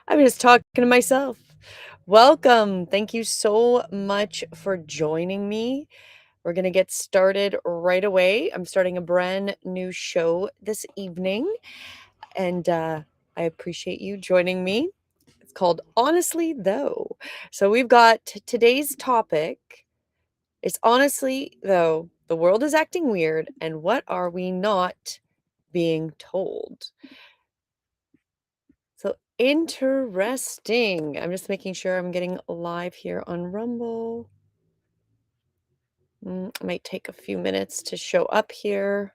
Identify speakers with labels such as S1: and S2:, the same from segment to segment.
S1: I'm just talking to myself. Welcome. Thank you so much for joining me. We're going to get started right away. I'm starting a brand new show this evening, and I appreciate you joining me. It's called Honestly, Though. So we've got today's topic is Honestly, Though, the world is acting weird, and what are we not being told? So interesting. I'm just making sure I'm getting live here on Rumble. It might take a few minutes to show up here.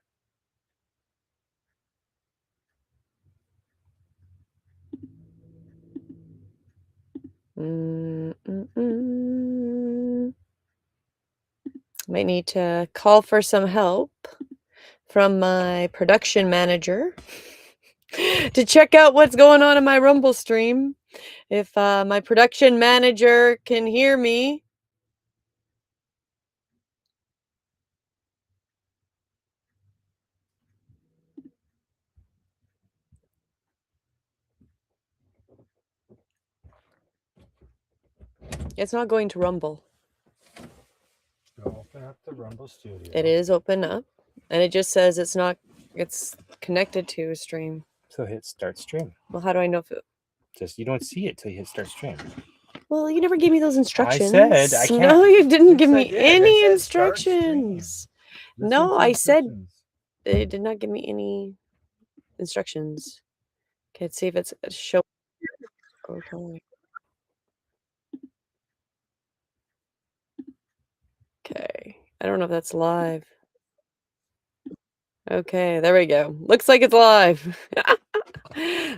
S1: Mm, mm, mm. Might need to call for some help from my production manager to check out what's going on in my Rumble stream. If my production manager can hear me. It's not going to Rumble.
S2: Open up the Rumble studio.
S1: It is open up, and it just says it's connected to a stream.
S2: So hit start stream.
S1: Well, how do I know if it...
S2: Just you don't see it till you hit start stream.
S1: Well, you never gave me those instructions.
S2: I said I can't.
S1: No, you didn't
S2: Yes,
S1: give
S2: I
S1: me
S2: did. I
S1: any
S2: said start stream.
S1: instructions.
S2: Listen
S1: No,
S2: to
S1: I said
S2: instructions.
S1: it did not give me any instructions. Okay, let's see if it's show. Okay. Okay. I don't know if that's live. Okay, there we go. Looks like it's live.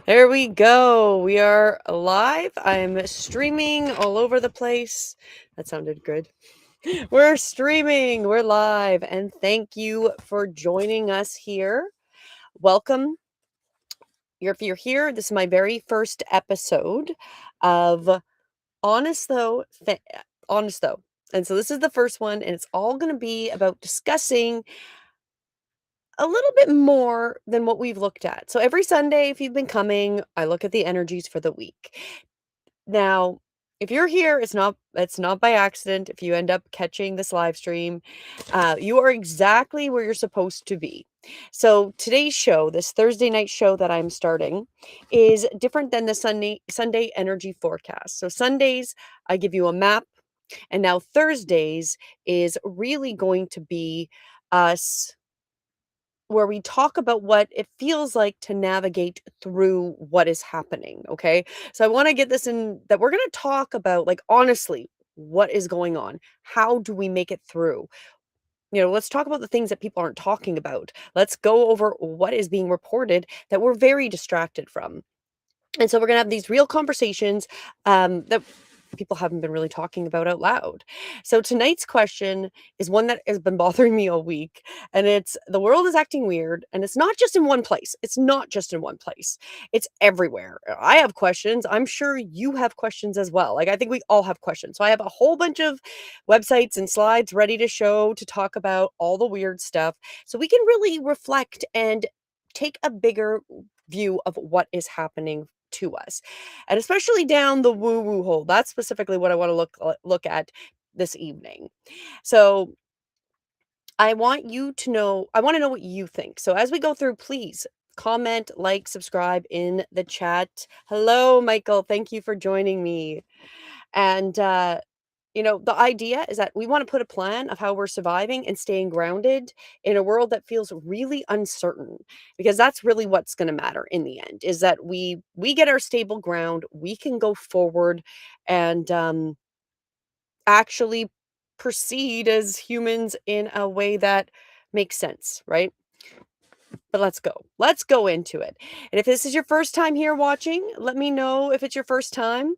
S1: There we go. We are live. I'm streaming all over the place. That sounded good. We're streaming. We're live. And thank you for joining us here. Welcome. If you're here, this is my very first episode of Honest Though. Honest Though. And so this is the first one, and it's all going to be about discussing a little bit more than what we've looked at. So every Sunday, if you've been coming, I look at the energies for the week. Now, if you're here, it's not by accident. If you end up catching this live stream, you are exactly where you're supposed to be. So today's show, this Thursday night show that I'm starting, is different than the Sunday energy forecast. So Sundays, I give you a map, and now Thursdays is really going to be us where we talk about what it feels like to navigate through what is happening, okay? So I wanna get this in that we're gonna talk about, like, honestly, what is going on? How do we make it through? Let's talk about the things that people aren't talking about. Let's go over what is being reported that we're very distracted from. And so we're gonna have these real conversations that people haven't been really talking about out loud. So tonight's question is one that has been bothering me all week, and it's the world is acting weird, and it's not just in one place. It's not just in one place. It's everywhere. I have questions. I'm sure you have questions as well. Like I think we all have questions. So I have a whole bunch of websites and slides ready to show to talk about all the weird stuff so we can really reflect and take a bigger view of what is happening to us, and especially down the woo woo hole. That's specifically what I want to look at this evening. So I want you to know, I want to know what you think. So as we go through, please comment, like, subscribe in the chat. Hello, Michael. Thank you for joining me. And the idea is that we want to put a plan of how we're surviving and staying grounded in a world that feels really uncertain, because that's really what's going to matter in the end, is that we get our stable ground, we can go forward and actually proceed as humans in a way that makes sense, right? But let's go. Let's go into it. And if this is your first time here watching, let me know if it's your first time. You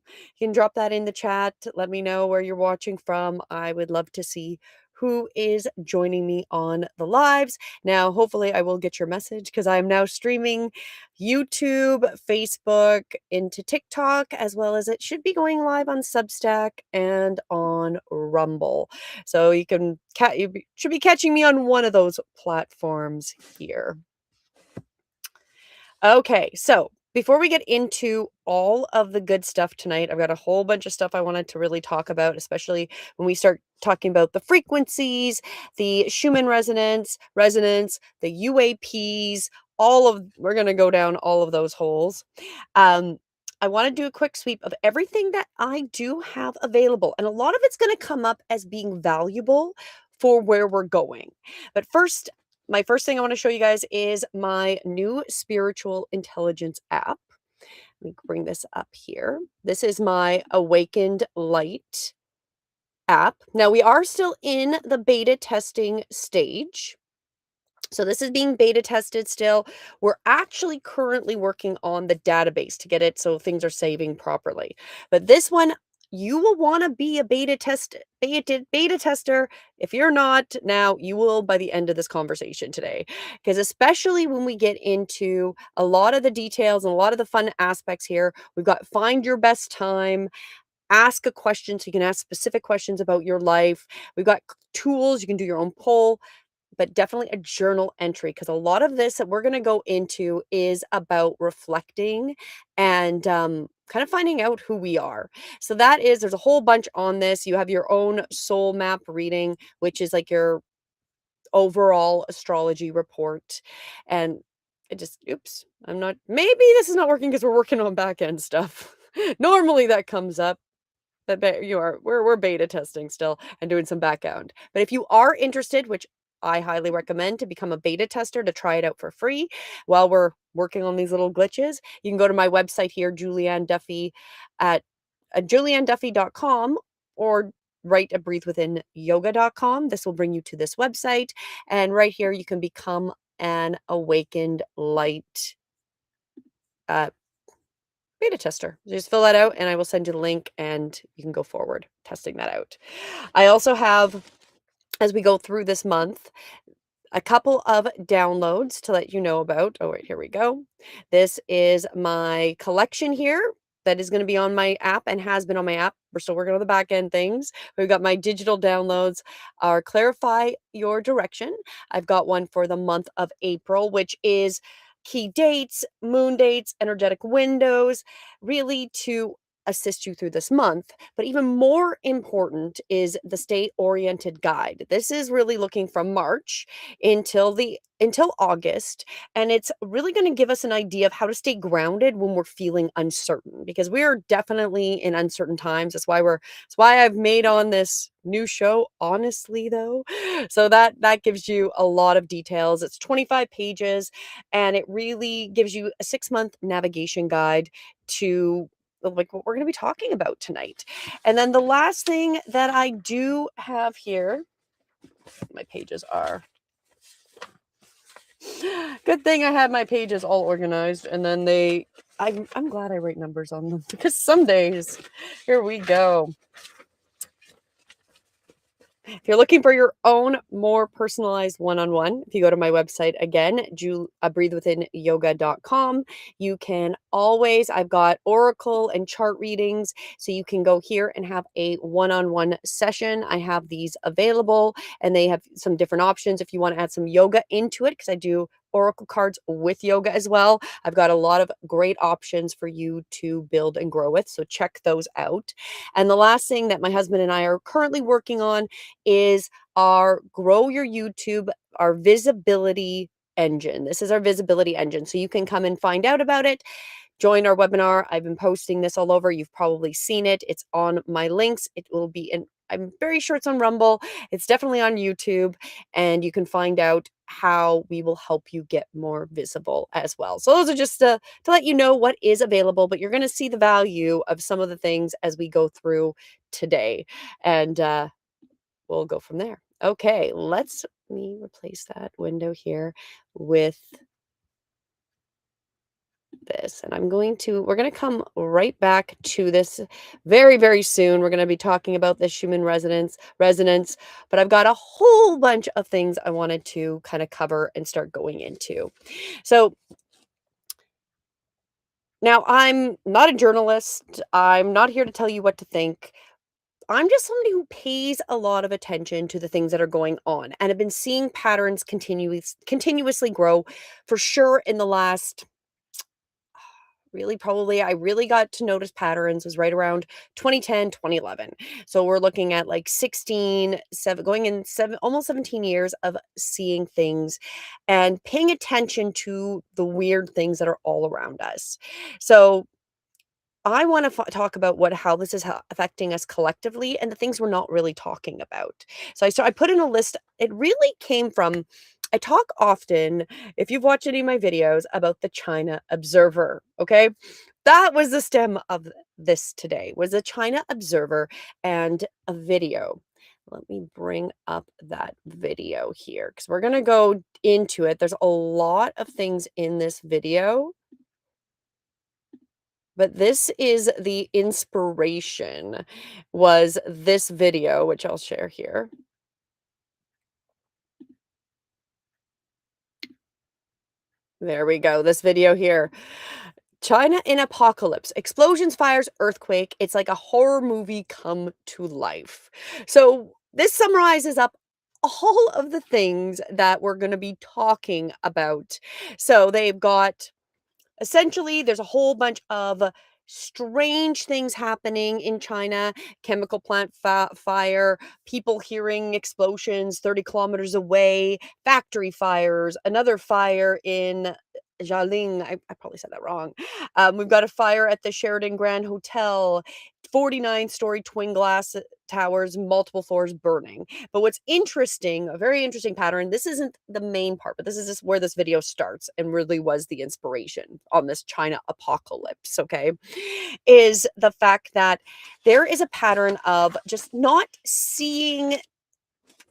S1: can drop that in the chat. Let me know where you're watching from. I would love to see who is joining me on the lives. Now, hopefully I will get your message because I am now streaming YouTube, Facebook, into TikTok, as well as it should be going live on Substack and on Rumble. So you should be catching me on one of those platforms here. Okay, so before we get into all of the good stuff tonight, I've got a whole bunch of stuff I wanted to really talk about, especially when we start talking about the frequencies, the Schumann resonance, the UAPs, we're going to go down all of those holes. Um, I want to do a quick sweep of everything that I do have available. And a lot of it's going to come up as being valuable for where we're going. But first, my first thing I want to show you guys is my new spiritual intelligence app. Let me bring this up here. This is my Awakened Light app. Now, we are still in the beta testing stage. So this is being beta tested still. We're actually currently working on the database to get it so things are saving properly. But this one, you will want to be a beta tester. If you're not now, you will by the end of this conversation today. Because especially when we get into a lot of the details and a lot of the fun aspects here, we've got find your best time, ask a question so you can ask specific questions about your life. We've got tools, you can do your own poll, but definitely a journal entry, because a lot of this that we're going to go into is about reflecting and kind of finding out who we are. So there's a whole bunch on this. You have your own soul map reading, which is like your overall astrology report. And maybe this is not working because we're working on back end stuff. Normally that comes up. But we're beta testing still and doing some background. But if you are interested, which I highly recommend, to become a beta tester to try it out for free while we're working on these little glitches, you can go to my website here, Julianne Duffy at julianneduffy.com, or right at breathewithinyoga.com. This will bring you to this website. And right here, you can become an Awakened Light beta tester. Just fill that out and I will send you the link and you can go forward testing that out. I also have, as we go through this month, a couple of downloads to let you know about. Oh, wait, here we go. This is my collection here that is going to be on my app and has been on my app. We're still working on the back end things. We've got my digital downloads, our Clarify Your Direction. I've got one for the month of April, which is key dates, moon dates, energetic windows, really to assist you through this month. But even more important is the stay oriented guide. This is really looking from March until August, and it's really going to give us an idea of how to stay grounded when we're feeling uncertain, because we are definitely in uncertain times. That's why I've made on this new show, Honestly Though. So that gives you a lot of details. It's 25 pages and it really gives you a 6-month navigation guide to like what we're going to be talking about tonight. And then the last thing that I do have here, my pages are, good thing I had my pages all organized, and then I'm glad I write numbers on them, because some days, here we go. If you're looking for your own more personalized one-on-one, if you go to my website again, breathewithinyoga.com, you can always, I've got oracle and chart readings, so you can go here and have a one-on-one session. I have these available, and they have some different options if you want to add some yoga into it, because I do oracle cards with yoga as well. I've got a lot of great options for you to build and grow with, so check those out. And the last thing that my husband and I are currently working on is our Grow Your YouTube, our visibility engine. This is our visibility engine. So you can come and find out about it. Join our webinar. I've been posting this all over. You've probably seen it. It's on my links. It will be in, I'm very sure it's on Rumble. It's definitely on YouTube. And you can find out how we will help you get more visible as well. So those are just to let you know what is available, but you're going to see the value of some of the things as we go through today. And we'll go from there. Okay, let me replace that window here with this. And we're going to come right back to this very, very soon. We're going to be talking about the Schumann resonance, but I've got a whole bunch of things I wanted to kind of cover and start going into. So now, I'm not a journalist. I'm not here to tell you what to think. I'm just somebody who pays a lot of attention to the things that are going on, and have been seeing patterns continuously grow for sure in the last really probably I really got to notice patterns was right around 2010, 2011. So we're looking at like 16, 7, going in 7, almost 17 years of seeing things and paying attention to the weird things that are all around us. So I want to talk about how this is affecting us collectively and the things we're not really talking about. I put in a list. It really came from. I talk often, if you've watched any of my videos, about the China Observer. Okay, that was the stem of this today. Was a China Observer and a video. Let me bring up that video here because we're gonna go into it. There's a lot of things in this video, but this is the inspiration, was this video, which I'll share here. There we go, this video here. China in apocalypse, explosions, fires, earthquake. It's like a horror movie come to life. So this summarizes up all of the things that we're going to be talking about. So they've got essentially, there's a whole bunch of strange things happening in China, chemical plant fire, people hearing explosions 30 kilometers away, factory fires, another fire in Jialing. I probably said that wrong. We've got a fire at the Sheraton Grand Hotel, 49-story twin glass towers, multiple floors burning. But what's interesting, a very interesting pattern, this isn't the main part, but this is just where this video starts and really was the inspiration on this China apocalypse, okay, is the fact that there is a pattern of just not seeing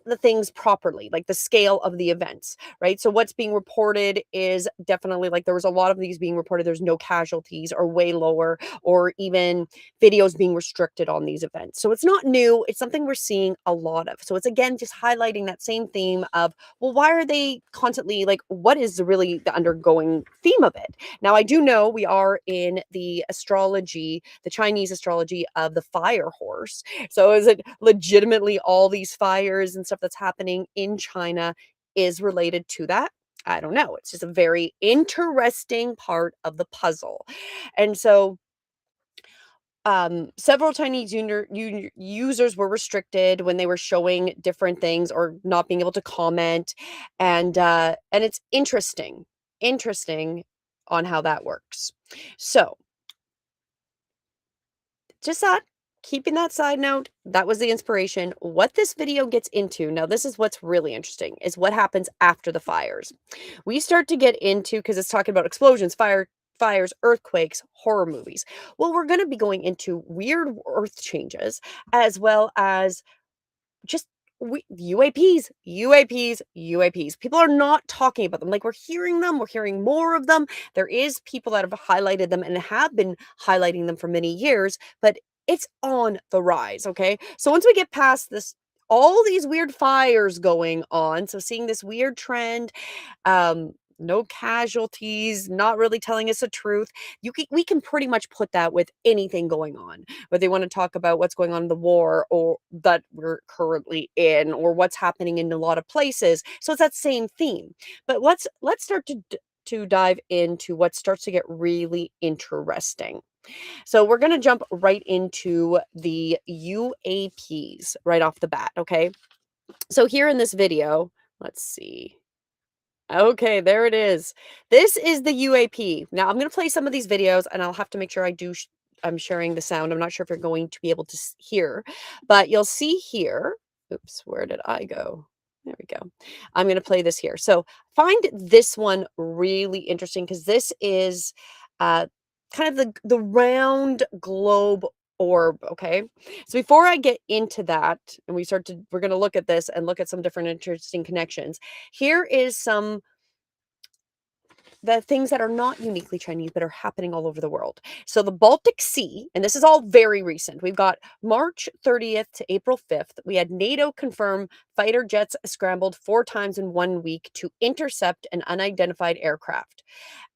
S1: the things properly, like the scale of the events, right? So what's being reported is definitely like there was a lot of these being reported. There's no casualties or way lower, or even videos being restricted on these events. So it's not new. It's something we're seeing a lot of. So it's again just highlighting that same theme of, well, why are they constantly like, what is really the undergoing theme of it? Now, I do know we are in the astrology, the Chinese astrology of the fire horse. So is it legitimately all these fires and stuff that's happening in China is related to that? I don't know. It's just a very interesting part of the puzzle. And so several Chinese users were restricted when they were showing different things or not being able to comment. And it's interesting on how that works. So just that, keeping that side note, that was the inspiration. What this video gets into, now this is what's really interesting, is what happens after the fires. We start to get into, because it's talking about explosions, fires, earthquakes, horror movies. Well, we're going to be going into weird earth changes as well as just UAPs. People are not talking about them. Like we're hearing them, we're hearing more of them. There is people that have highlighted them and have been highlighting them for many years, but it's on the rise. Okay. So once we get past this, all these weird fires going on, so seeing this weird trend, no casualties, not really telling us the truth. We can pretty much put that with anything going on, whether they want to talk about what's going on in the war or that we're currently in, or what's happening in a lot of places. So it's that same theme. But let's start to dive into what starts to get really interesting. So we're going to jump right into the UAPs right off the bat, okay? So here in this video, let's see. Okay, there it is. This is the UAP. Now I'm going to play some of these videos and I'll have to make sure I'm sharing the sound. I'm not sure if you're going to be able to hear, but you'll see here. Oops, where did I go? There we go. I'm going to play this here. So find this one really interesting because this is uh, kind of the round globe orb. Okay. So before I get into that and we're going to look at this and look at some different interesting connections. Here is some the things that are not uniquely Chinese, but are happening all over the world. So the Baltic Sea, and this is all very recent. We've got March 30th to April 5th. We had NATO confirm fighter jets scrambled 4 times in 1 week to intercept an unidentified aircraft.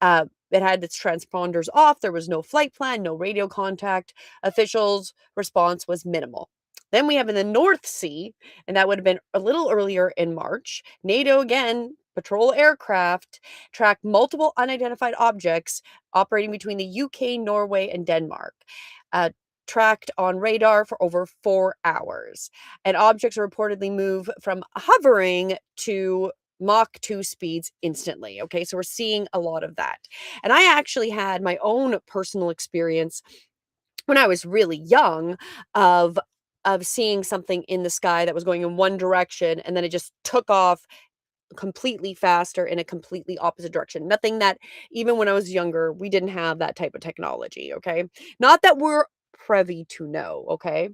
S1: It had its transponders off. There was no flight plan, no radio contact. Officials' response was minimal. Then we have in the North Sea, and that would have been a little earlier in March. NATO again patrol aircraft tracked multiple unidentified objects operating between the UK, Norway, and Denmark. Tracked on radar for over 4 hours. And objects reportedly move from hovering to Mach 2 speeds instantly. Okay, so we're seeing a lot of that. And I actually had my own personal experience when I was really young of seeing something in the sky that was going in one direction and then it just took off completely faster in a completely opposite direction. Nothing that even when I was younger, we didn't have that type of technology, okay? Not that we're privy to know, okay?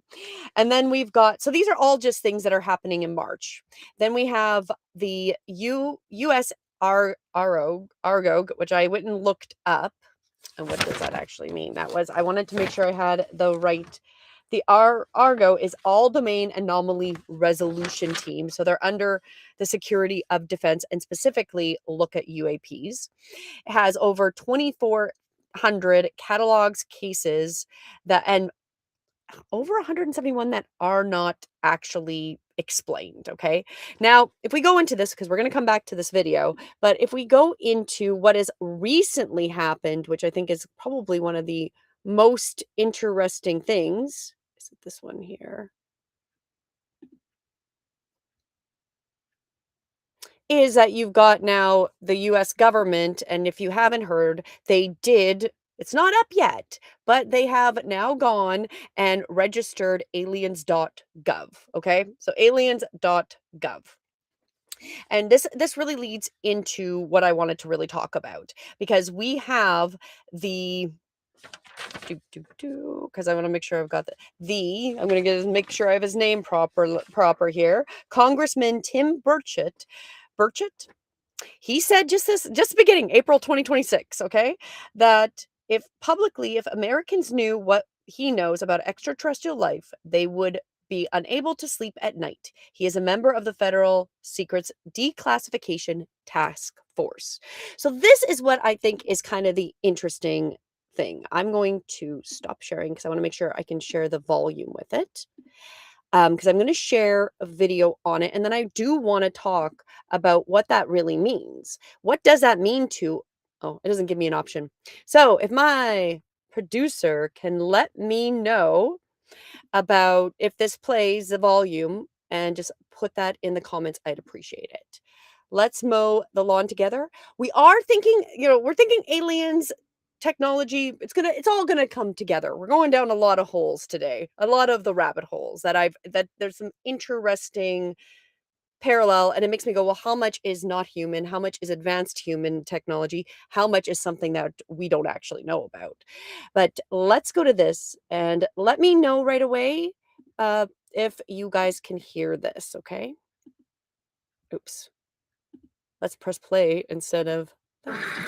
S1: And then we've got so these are all just things that are happening in March. Then we have the US Argo, which I went and looked up. And what does that actually mean? That was I wanted to make sure I had the right. The Argo is All Domain Anomaly Resolution Team. So they're under the Security of Defense and specifically look at UAPs. It has over 2,400 catalogs, cases that and over 171 that are not actually explained. Okay. Now, if we go into this, because we're going to come back to this video, but if we go into what has recently happened, which I think is probably one of the most interesting things, is it this one here? Is that you've got now the US government, and if you haven't heard, they did it's not up yet, but they have now gone and registered aliens.gov, okay? So aliens.gov. And this really leads into what I wanted to really talk about because we have the because I want to make sure I've got I'm going to make sure I have his name proper here. Congressman Tim Burchett. He said just the beginning, April 2026, okay, that if Americans knew what he knows about extraterrestrial life, they would be unable to sleep at night. He is a member of the Federal Secret's Declassification Task Force. So this is what I think is kind of the interesting thing. I'm going to stop sharing because I want to make sure I can share the volume with it. Because I'm going to share a video on it. And then I do want to talk about what that really means. What does that mean to, oh, it doesn't give me an option. So if my producer can let me know about if this plays the volume and just put that in the comments, I'd appreciate it. Let's mow the lawn together. We are thinking, we're thinking aliens, technology, it's all gonna come together. We're going down a lot of holes today, a lot of the rabbit holes that there's some interesting parallel, and it makes me go, well, how much is not human, how much is advanced human technology, how much is something that we don't actually know about. But let's go to this and let me know right away if you guys can hear this. Okay, oops, let's press play instead of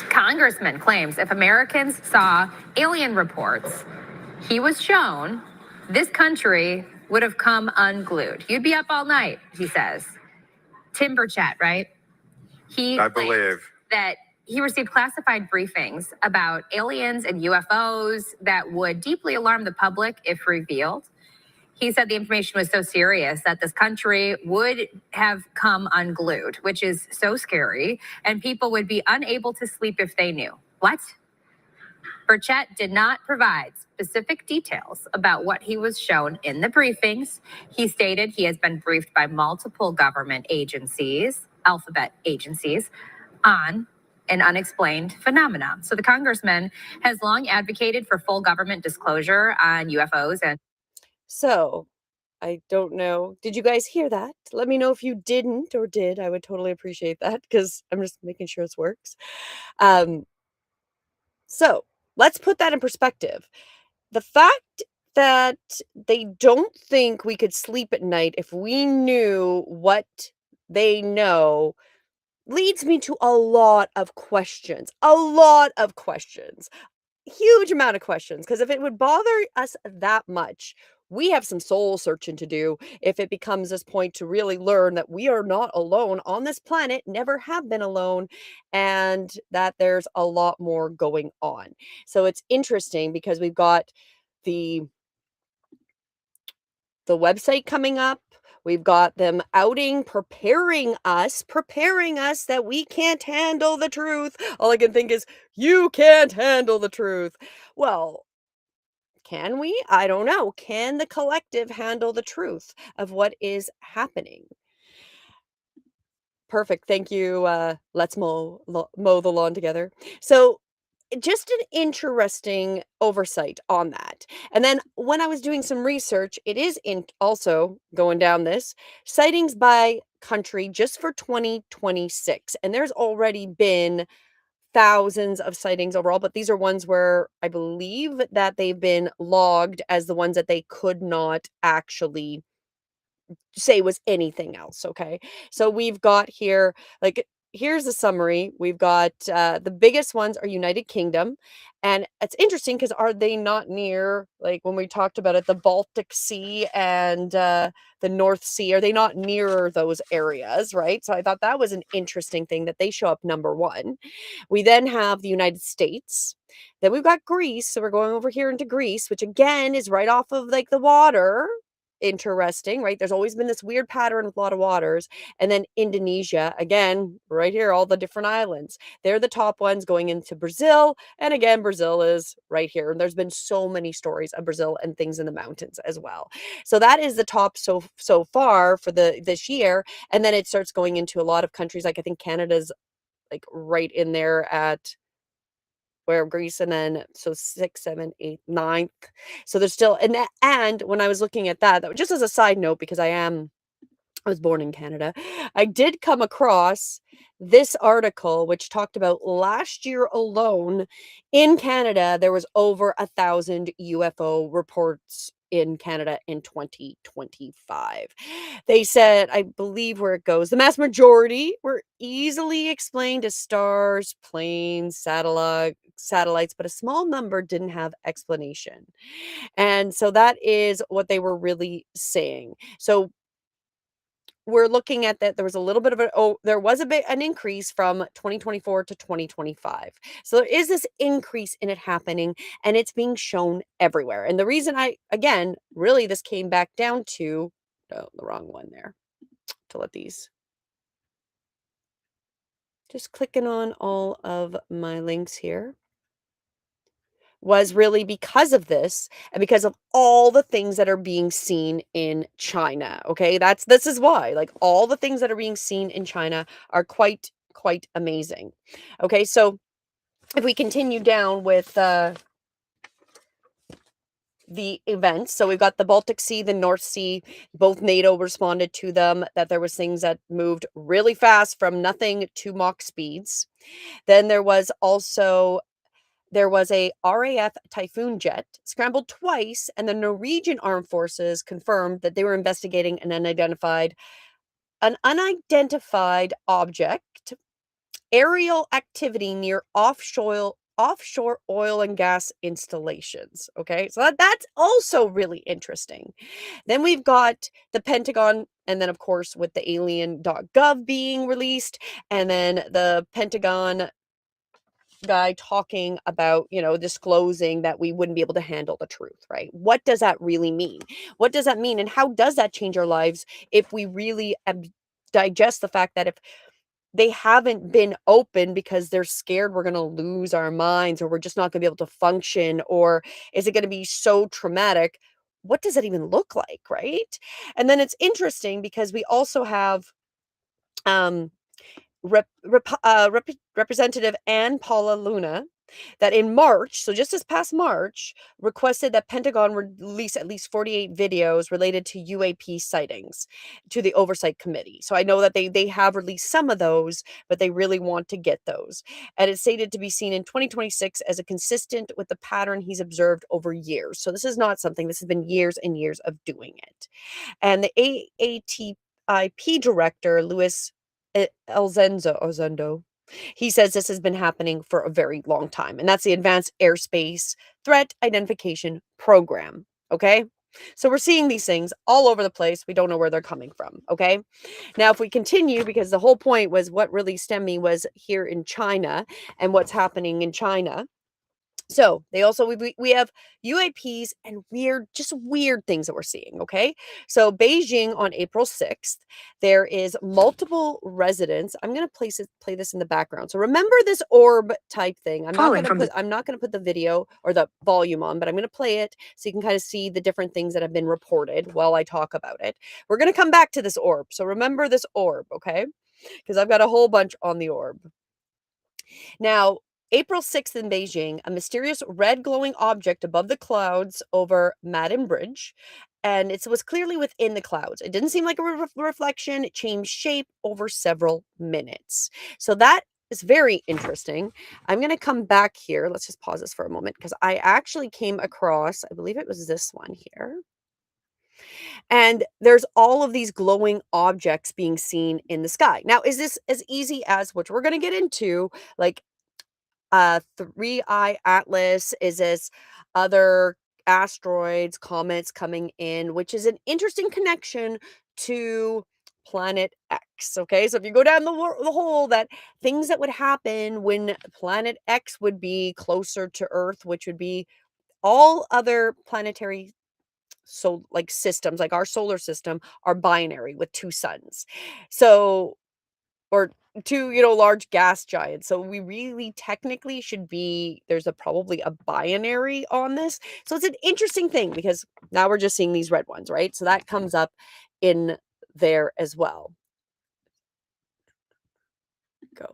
S3: Congressman claims if Americans saw alien reports he was shown, this country would have come unglued. You'd be up all night, he says. Timber chat, right? I believe that he received classified briefings about aliens and UFOs that would deeply alarm the public if revealed. He said the information was so serious that this country would have come unglued, which is so scary, and people would be unable to sleep if they knew. What? Burchett did not provide specific details about what he was shown in the briefings. He stated he has been briefed by multiple government agencies, alphabet agencies, on an unexplained phenomenon. So the congressman has long advocated for full government disclosure on UFOs and
S1: so I don't know. Did you guys hear that? Let me know if you didn't or did. I would totally appreciate that because I'm just making sure this works. So let's put that in perspective. The fact that they don't think we could sleep at night if we knew what they know leads me to a lot of questions. Huge amount of questions, because if it would bother us that much, we have some soul searching to do if it becomes this point to really learn that we are not alone on this planet, never have been alone, and that there's a lot more going on. So it's interesting because we've got the website coming up. We've got them preparing us that we can't handle the truth. All I can think is, you can't handle the truth. Well, can we? I don't know. Can the collective handle the truth of what is happening? Perfect. Thank you. Let's mow the lawn together. So, just an interesting oversight on that. And then when I was doing some research, it is in also going down this sightings by country just for 2026. And there's already been thousands of sightings overall, but these are ones where I believe that they've been logged as the ones that they could not actually say was anything else, okay? So we've got here, like, here's a summary. We've got the biggest ones are United Kingdom. And it's interesting because are they not near, like when we talked about it, the Baltic Sea and the North Sea, are they not near those areas, right? So I thought that was an interesting thing that they show up number one. We then have the United States. Then we've got Greece. So we're going over here into Greece, which again is right off of like the water. Interesting, right? There's always been this weird pattern with a lot of waters. And then Indonesia, again, right here, all the different islands. They're the top ones going into Brazil. And again, Brazil is right here. And there's been so many stories of Brazil and things in the mountains as well. So that is the top so far for this year. And then it starts going into a lot of countries. Like I think Canada's like right in there at where Greece, and then so 6, 7, 8, 9th. So there's still, and when I was looking at that, just as a side note, because I was born in Canada, I did come across this article which talked about last year alone in Canada, there was over 1,000 UFO reports in Canada in 2025. They said, I believe where it goes, the mass majority were easily explained as stars, planes, satellites, but a small number didn't have explanation. And so that is what they were really saying. So we're looking at that there was a little bit of an increase from 2024 to 2025. So there is this increase in it happening, and it's being shown everywhere. And the reason again, really this came back down to, oh, the wrong one there, to let these, just clicking on all of my links here, was really because of this and because of all the things that are being seen in China. Okay, this is why, like, all the things that are being seen in China are quite amazing. Okay, so if we continue down with the events, so we've got the Baltic Sea, the North Sea, both NATO responded to them, that there was things that moved really fast from nothing to Mach speeds. Then there was a RAF Typhoon jet scrambled twice, and the Norwegian armed forces confirmed that they were investigating an unidentified object, aerial activity near offshore oil and gas installations. Okay, so that's also really interesting. Then we've got the Pentagon, and then of course with the alien.gov being released, and then the Pentagon guy talking about, disclosing that we wouldn't be able to handle the truth, right? What does that really mean? What does that mean? And how does that change our lives if we really digest the fact that if they haven't been open because they're scared we're going to lose our minds, or we're just not going to be able to function, or is it going to be so traumatic? What does that even look like, right? And then it's interesting because we also have Representative Ann Paula Luna, that in March, so just this past March, requested that Pentagon release at least 48 videos related to UAP sightings to the Oversight Committee. So I know that they have released some of those, but they really want to get those. And it's stated to be seen in 2026 as a consistent with the pattern he's observed over years. So this is not something, this has been years and years of doing it. And the AATIP director, Louis Elzendo, he says this has been happening for a very long time, and that's the Advanced Airspace Threat Identification Program. Okay, so we're seeing these things all over the place. We don't know where they're coming from. Okay, now if we continue, because the whole point was what really stemmed me was here in China and what's happening in China. So they also we have UAPs and just weird things that we're seeing. Okay, so Beijing on April 6th, there is multiple residents. I'm gonna play this in the background. So remember this orb type thing. I'm not gonna put the video or the volume on, but I'm gonna play it so you can kind of see the different things that have been reported while I talk about it. We're gonna come back to this orb. So remember this orb, okay? Because I've got a whole bunch on the orb. Now, April 6th in Beijing, a mysterious red glowing object above the clouds over Madden Bridge. And it was clearly within the clouds. It didn't seem like a reflection. It changed shape over several minutes. So that is very interesting. I'm going to come back here. Let's just pause this for a moment because I actually came across, I believe it was this one here. And there's all of these glowing objects being seen in the sky. Now, is this as easy as, which we're going to get into, like Three-Eye Atlas? Is this other asteroids, comets coming in, which is an interesting connection to Planet X? Okay, so if you go down the hole, that things that would happen when Planet X would be closer to Earth, which would be all other planetary like systems, like our solar system, are binary with two suns. So, or two, large gas giants. So we really technically should be, there's probably a binary on this. So it's an interesting thing because now we're just seeing these red ones, right? So that comes up in there as well.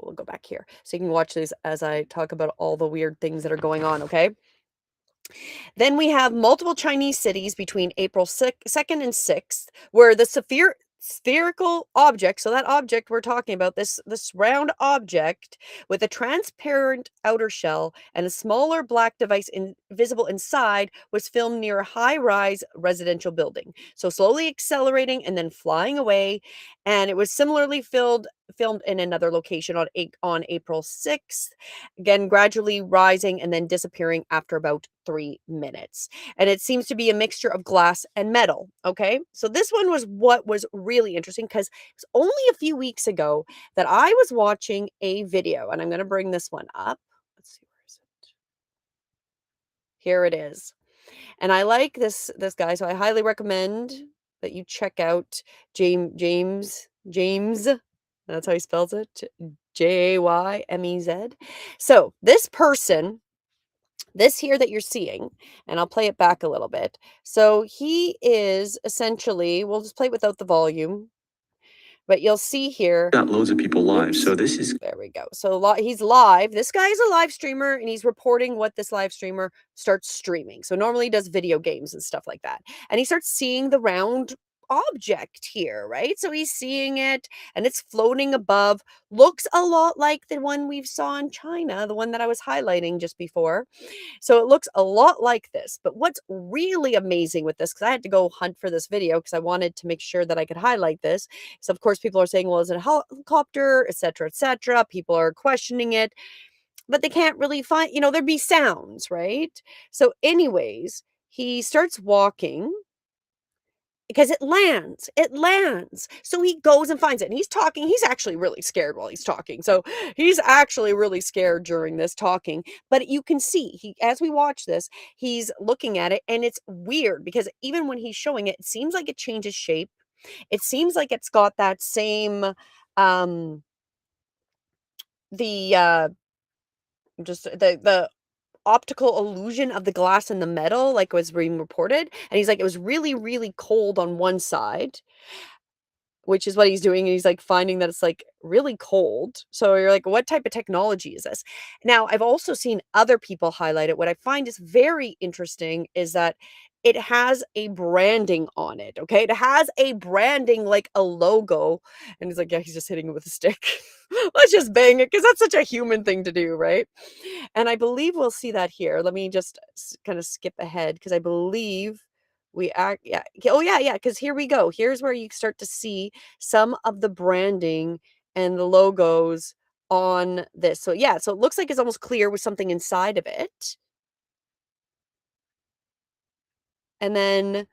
S1: We'll go back here. So you can watch these as I talk about all the weird things that are going on, okay? Then we have multiple Chinese cities between April 2nd and 6th, where the spherical object, so that object we're talking about, this round object with a transparent outer shell and a smaller black device visible inside, was filmed near a high-rise residential building. So slowly accelerating and then flying away. And it was similarly filmed in another location on April 6th, again gradually rising and then disappearing after about 3 minutes. And it seems to be a mixture of glass and metal. Okay, so this one was what was really interesting because it was only a few weeks ago that I was watching a video, and I'm going to bring this one up. Let's see, where is it? Here it is. And I like this guy, so I highly recommend that you check out James. That's how he spells it. Jaymez. So this person, this here that you're seeing, and I'll play it back a little bit. So he is essentially, we'll just play it without the volume, but you'll see here.
S4: Got loads of people live,
S1: Oops.
S4: so this is.
S1: There we go. So he's live. This guy is a live streamer, and he's reporting what this live streamer starts streaming. So normally he does video games and stuff like that. And he starts seeing the round object here, right? So he's seeing it, and it's floating above. Looks a lot like the one we saw in China, the one that I was highlighting just before. So it looks a lot like this. But what's really amazing with this, because I had to go hunt for this video because I wanted to make sure that I could highlight this. So of course people are saying, well, is it a helicopter, etc., etc. People are questioning it, but they can't really find, there'd be sounds, right? So anyways, he starts walking because it lands. So he goes and finds it, and he's talking. He's actually really scared while he's talking. So he's actually really scared during this talking, but you can see as we watch this, he's looking at it, and it's weird because even when he's showing it, it seems like it changes shape. It seems like it's got that same, the optical illusion of the glass and the metal, like was being reported. And he's like, it was really, really cold on one side, which is what he's doing. And he's like finding that it's like really cold. So you're like, what type of technology is this? Now, I've also seen other people highlight it. What I find is very interesting is that it has a branding on it. Okay. It has a branding, like a logo. And he's like, yeah, he's just hitting it with a stick. Let's just bang it because that's such a human thing to do. Right. And I believe we'll see that here. Let me just kind of skip ahead because I believe yeah. Oh, yeah. Because here we go. Here's where you start to see some of the branding and the logos on this. So yeah, so it looks like it's almost clear with something inside of it. And then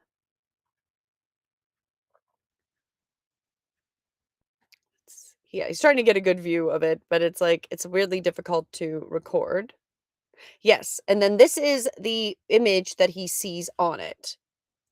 S1: yeah, he's trying to get a good view of it, but it's like it's weirdly difficult to record. Yes, and then this is the image that he sees on it.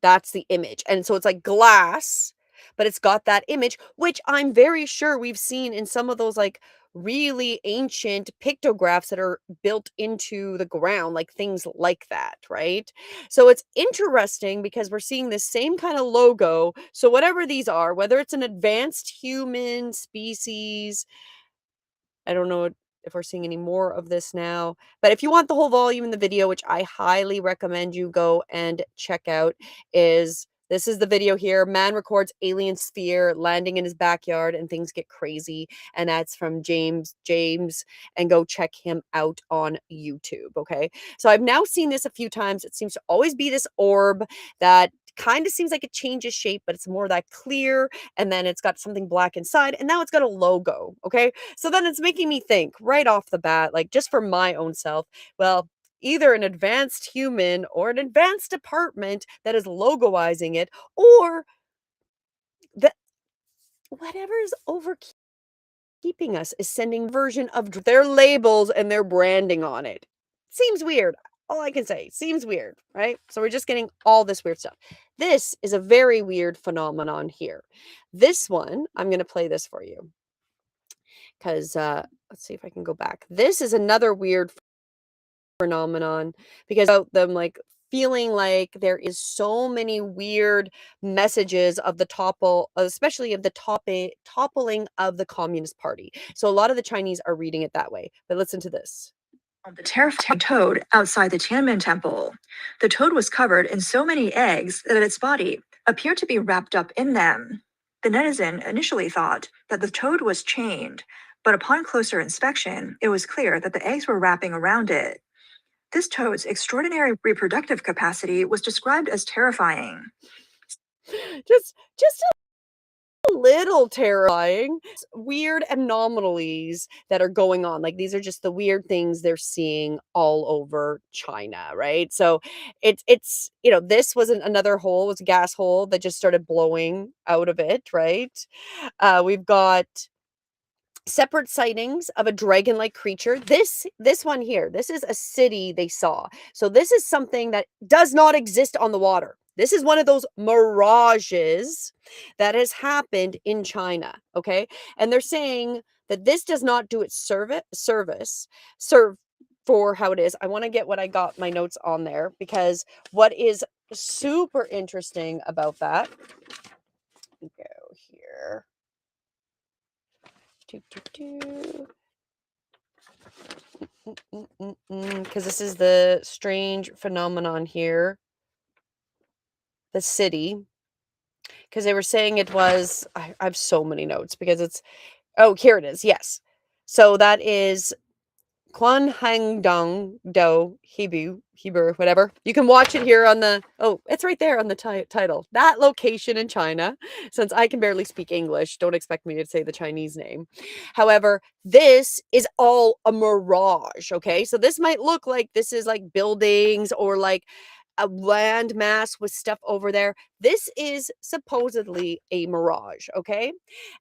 S1: That's the image, and so it's like glass, but it's got that image, which I'm very sure we've seen in some of those, like, really ancient pictographs that are built into the ground, like, things like that, right? So it's interesting because we're seeing the same kinda logo, so whatever these are, whether it's an advanced human species, I don't know if we're seeing any more of this now, but if you want the whole volume in the video, which I highly recommend you go and check out, is this is the video here. Man records alien sphere landing in his backyard and things get crazy. And that's from James, and go check him out on YouTube. Okay. So I've now seen this a few times. It seems to always be this orb that kind of seems like it changes shape, but it's more that clear. And then it's got something black inside. And now it's got a logo. Okay. So then it's making me think right off the bat, like just for my own self, well, either an advanced human or an advanced department that is logoizing it, or that whatever is over keeping us is sending version of their labels and their branding on it. Seems weird. All I can say, seems weird, right? So we're just getting all this weird stuff. This is a very weird phenomenon here. This one, I'm going to play this for you because let's see if I can go back. This is another weird phenomenon because about them like feeling like there is so many weird messages of the especially of the toppling of the Communist Party. So a lot of the Chinese are reading it that way. But listen to this.
S4: The terrifying toad outside the Tiananmen temple. The toad was covered in so many eggs that its body appeared to be wrapped up in them. The netizen initially thought that the toad was chained, but upon closer inspection, it was clear that the eggs were wrapping around it. This toad's extraordinary reproductive capacity was described as terrifying.
S1: Just a little terrifying. Weird anomalies that are going on. Like these are just the weird things they're seeing all over China, right? So it's this was another hole, it was a gas hole that just started blowing out of it, right? We've got separate sightings of a dragon-like creature. This one here, this is a city they saw. So this is something that does not exist on the water. This is one of those mirages that has happened in China, okay? And they're saying that this does not do its serve for how it is. I want to get what I got my notes on there because what is super interesting about that, go here. Because this is the strange phenomenon here. The city. Because they were saying it was, I have so many notes because it's, oh, here it is. Yes. So that is Quan Hang Dong Do Hebrew, whatever. You can watch it here on the, oh, it's right there on the title. That location in China, since I can barely speak English, don't expect me to say the Chinese name. However, this is all a mirage, okay? So this might look like this is like buildings or like a land mass with stuff over there. This is supposedly a mirage, okay?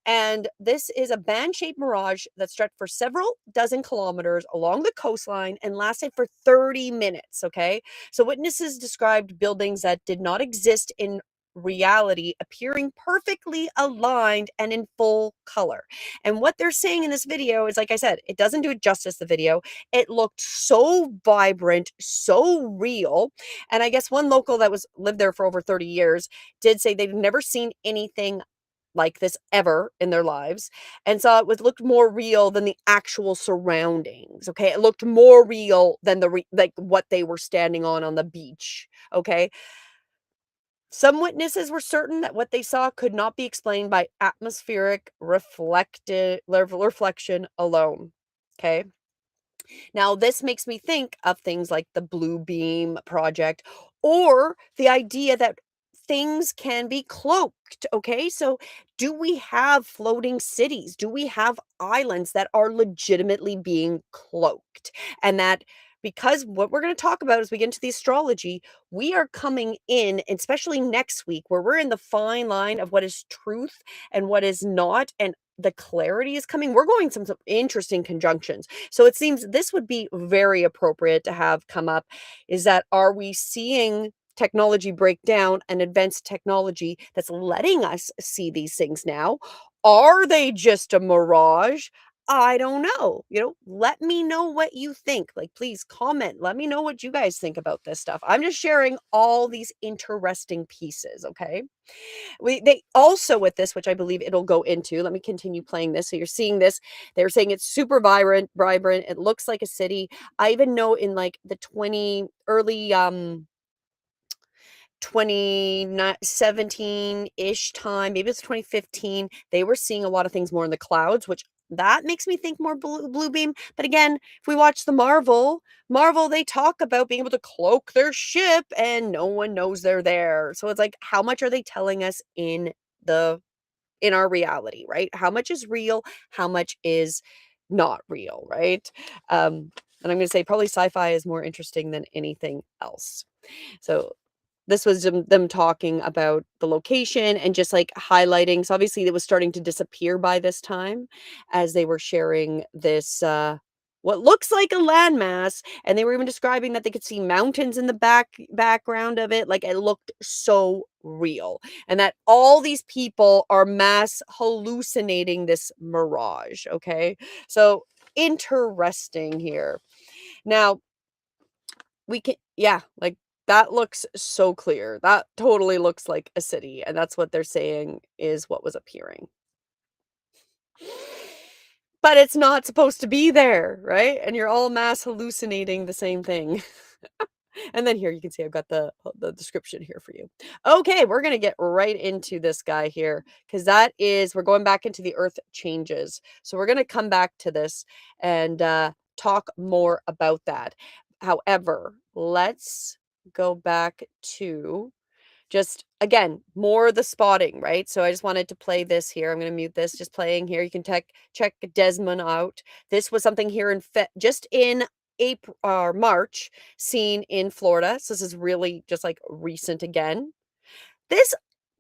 S1: And this is a band-shaped mirage that stretched for several dozen kilometers along the coastline and lasted for 30 minutes, okay? So witnesses described buildings that did not exist in reality appearing perfectly aligned and in full color. And what they're saying in this video is, like I said, it doesn't do it justice, the video. It looked so vibrant, so real. And I guess one local that lived there for over 30 years did say they've never seen anything like this ever in their lives, and so it looked more real than the actual surroundings. Okay, it looked more real than like what they were standing on the beach. Okay, some witnesses were certain that what they saw could not be explained by atmospheric reflection alone. Okay. Now, this makes me think of things like the Blue Beam Project or the idea that things can be cloaked. Okay. So, do we have floating cities? Do we have islands that are legitimately being cloaked? And that because what we're going to talk about as we get into the astrology, we are coming in, especially next week, where we're in the fine line of what is truth and what is not. And the clarity is coming. We're going some interesting conjunctions. So it seems this would be very appropriate to have come up, is that are we seeing technology break down and advanced technology that's letting us see these things now? Are they just a mirage? I don't know. Let me know what you think. Like, please comment. Let me know what you guys think about this stuff. I'm just sharing all these interesting pieces, okay? They also, with this, which I believe it'll go into, let me continue playing this. So you're seeing this. They're saying it's super vibrant. It looks like a city. I even know in like the early 2017-ish time, maybe it's 2015, they were seeing a lot of things more in the clouds, which that makes me think more blue beam. But again, if we watch the Marvel, they talk about being able to cloak their ship and no one knows they're there. So it's like, how much are they telling us in our reality, right? How much is real? How much is not real, right? And I'm going to say probably sci-fi is more interesting than anything else. So this was them talking about the location and just like highlighting. So obviously it was starting to disappear by this time as they were sharing this, what looks like a landmass. And they were even describing that they could see mountains in the background of it. Like, it looked so real, and that all these people are mass hallucinating this mirage. Okay. So interesting here. Now, like, that looks so clear. That totally looks like a city, and that's what they're saying is what was appearing. But it's not supposed to be there, right? And you're all mass hallucinating the same thing. And then here you can see I've got the description here for you. Okay, we're going to get right into this guy here, because we're going back into the earth changes. So we're going to come back to this and talk more about that. However, let's go back to just, again, more the spotting, right? So I just wanted to play this here. I'm going to mute this, just playing here. You can check Desmond out. This was something here just in April or March, seen in Florida. So this is really just like recent again. This,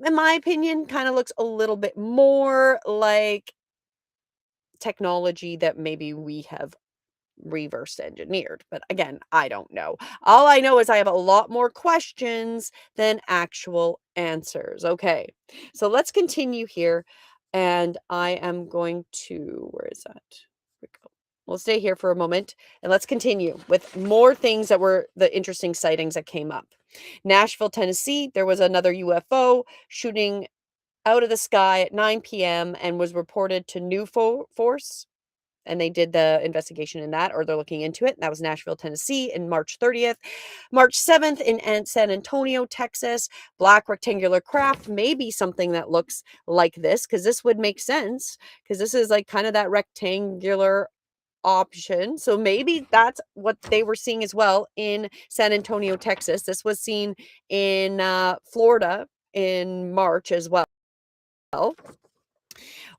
S1: in my opinion, kind of looks a little bit more like technology that maybe we have reverse engineered. But again, I don't know. All I know is I have a lot more questions than actual answers. Okay, so let's continue here. And I am going to, where is that? Here we go. We'll stay here for a moment and let's continue with more things that were the interesting sightings that came up. Nashville, Tennessee, there was another UFO shooting out of the sky at 9 p.m. and was reported to New Force. And they did the investigation in that, or they're looking into it. That was Nashville, Tennessee, in March 30th. March 7th in San Antonio, Texas, black rectangular craft, maybe something that looks like this, because this would make sense, because this is like kind of that rectangular option. So maybe that's what they were seeing as well in San Antonio, Texas. This was seen in Florida in March as well.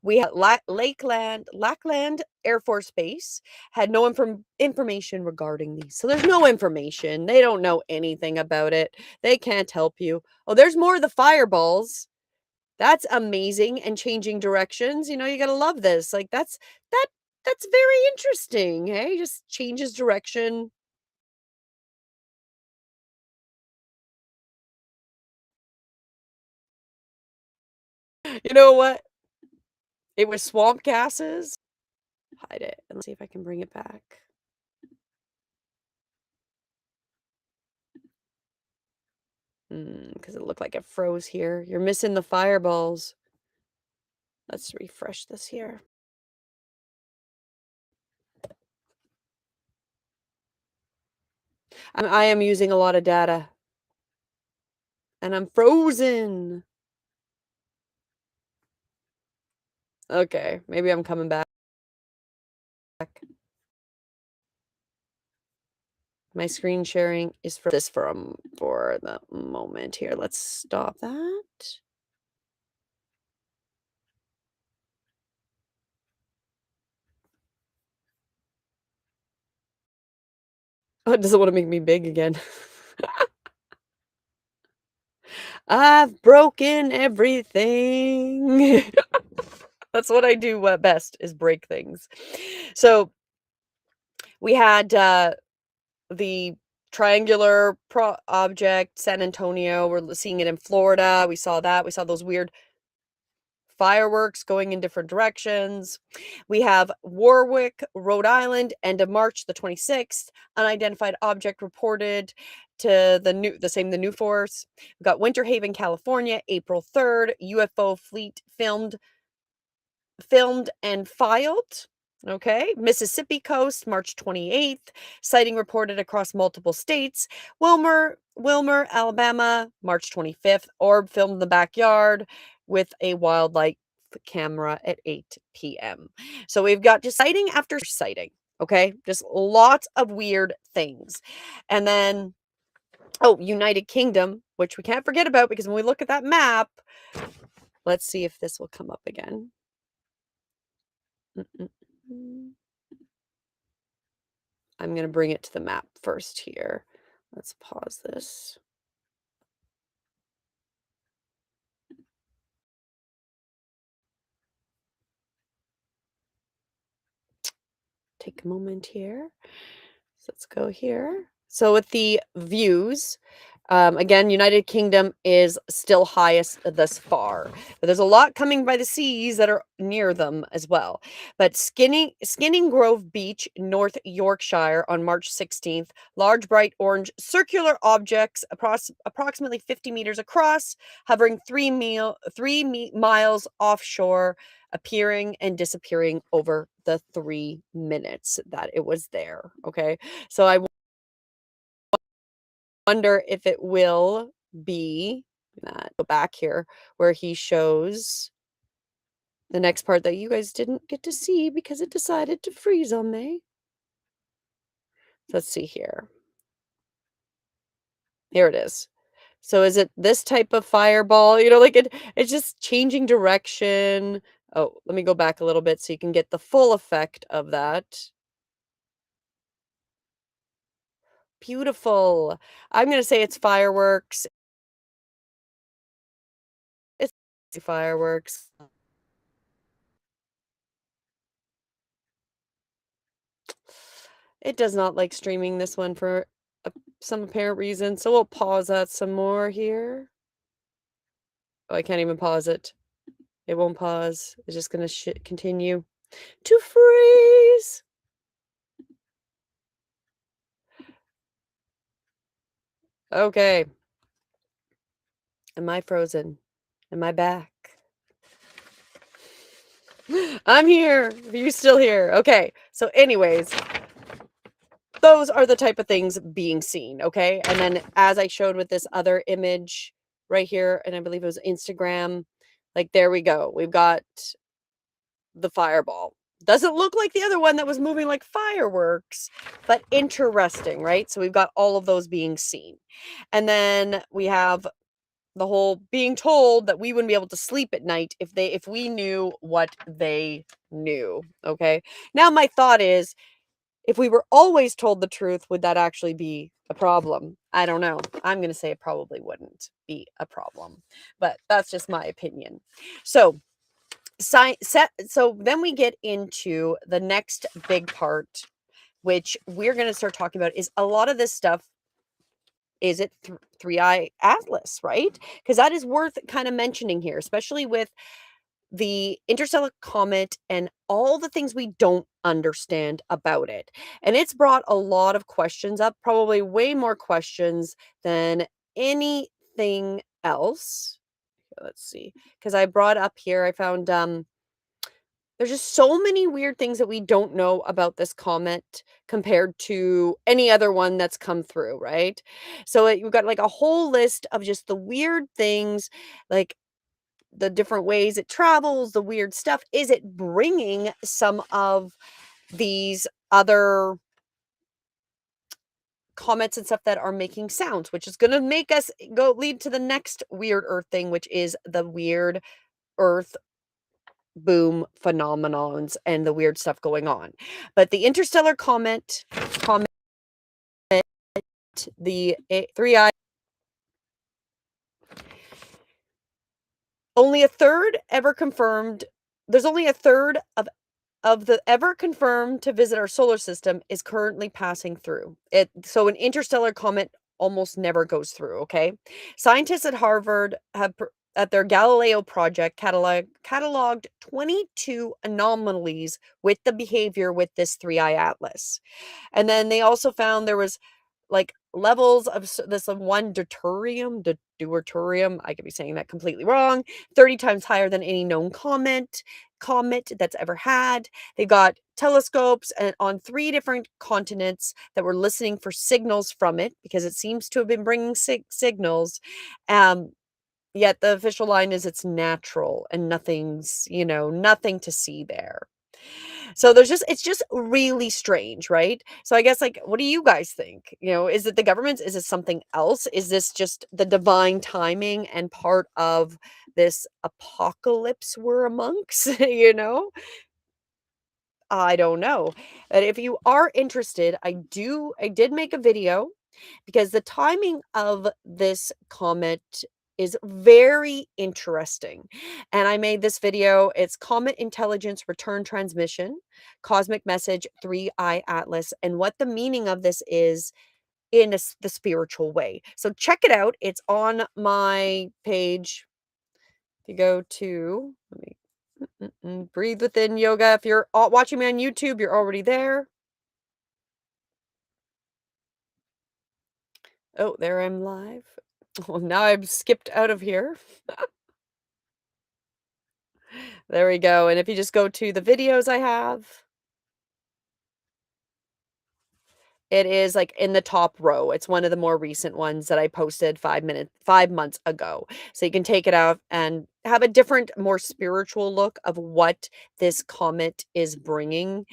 S1: We had Lackland Air Force Base had no information regarding these. So there's no information. They don't know anything about it. They can't help you. Oh, there's more of the fireballs. That's amazing, and changing directions. You got to love this. Like, that's very interesting. Hey, just changes direction. You know what? It was swamp gases. Hide it. And let's see if I can bring it back. Because it looked like it froze here. You're missing the fireballs. Let's refresh this here. I am using a lot of data. And I'm frozen. Okay, maybe I'm coming back. My screen sharing is for the moment here. Let's stop that. Oh, it doesn't want to make me big again. I've broken everything. That's what I do best, is break things. So we had the triangular object, San Antonio. We're seeing it in Florida. We saw that. We saw those weird fireworks going in different directions. We have Warwick, Rhode Island, end of March the 26th. Unidentified object reported to the new force. We've got Winter Haven, California, April 3rd. UFO fleet filmed and filed. Okay, Mississippi coast, March 28th. Sighting reported across multiple states. Wilmer, Alabama, March 25th. Orb filmed in the backyard with a wildlife camera at 8 p.m. So we've got just sighting after sighting. Okay, just lots of weird things. And then, United Kingdom, which we can't forget about, because when we look at that map, let's see if this will come up again. I'm going to bring it to the map first here. Let's pause this. Take a moment here. So let's go here. So with the views, again, United Kingdom is still highest thus far, but there's a lot coming by the seas that are near them as well. But Skinning Grove Beach, North Yorkshire, on March 16th, large bright orange circular objects approximately 50 meters across, hovering 3 miles offshore, appearing and disappearing over the 3 minutes that it was there. Okay, so I wonder if it will be that. Go back here where he shows the next part that you guys didn't get to see because it decided to freeze on me. Let's see here. Here it is. So is it this type of fireball? Like it's just changing direction. Oh, let me go back a little bit so you can get the full effect of that. Beautiful. I'm going to say it's fireworks. It's fireworks. It does not like streaming this one for some apparent reason, so we'll pause that some more here. Oh, I can't even pause it. It won't pause. It's just going to continue to freeze. Okay. Am I frozen? Am I back? I'm here. Are you still here? Okay. So anyways, those are the type of things being seen, okay? And then as I showed with this other image right here, and I believe it was Instagram, like there we go. We've got the fireball. Doesn't look like the other one that was moving like fireworks, but interesting, right? So we've got all of those being seen. And then we have the whole being told that we wouldn't be able to sleep at night if we knew what they knew, okay? Now my thought is, if we were always told the truth, would that actually be a problem? I don't know. I'm going to say it probably wouldn't be a problem, but that's just my opinion. So then we get into the next big part, which we're going to start talking about, is a lot of this stuff. Is it three-eye atlas, right? Because that is worth kind of mentioning here, especially with the interstellar comet and all the things we don't understand about it. And it's brought a lot of questions up, probably way more questions than anything else. Let's see, because I brought up here, I found there's just so many weird things that we don't know about this comet compared to any other one that's come through, right? So you've got like a whole list of just the weird things, like the different ways it travels, the weird stuff. Is it bringing some of these other comets and stuff that are making sounds, which is going to make us lead to the next weird Earth thing, which is the weird Earth boom phenomenons and the weird stuff going on. But the interstellar comet, the 3i, only a third ever confirmed there's only a third of the ever confirmed to visit our solar system is currently passing through it. So an interstellar comet almost never goes through. Okay, scientists at Harvard have at their Galileo project cataloged 22 anomalies with the behavior with this three-eye atlas. And then they also found there was like levels of this one deuterium, I could be saying that completely wrong, 30 times higher than any known comet that's ever had. They got telescopes and on 3 different continents that were listening for signals from it because it seems to have been bringing signals. Um, Yet the official line is it's natural and nothing's, nothing to see there. So it's just really strange, right? So I guess, like, what do you guys think? Is it the government? Is it something else? Is this just the divine timing and part of this apocalypse we're amongst? I don't know. But if you are interested, I did make a video because the timing of this comet is very interesting. And I made this video. It's Comet Intelligence Return Transmission, Cosmic Message 3-Eye Atlas, and what the meaning of this is in the spiritual way. So check it out. It's on my page. If you go to, let me Breathe Within Yoga. If you're watching me on YouTube, you're already there. Oh, there I'm live. Well, now I've skipped out of here. There we go. And if you just go to the videos I have, it is like in the top row. It's one of the more recent ones that I posted 5 months ago. So you can take it out and have a different, more spiritual look of what this comet is bringing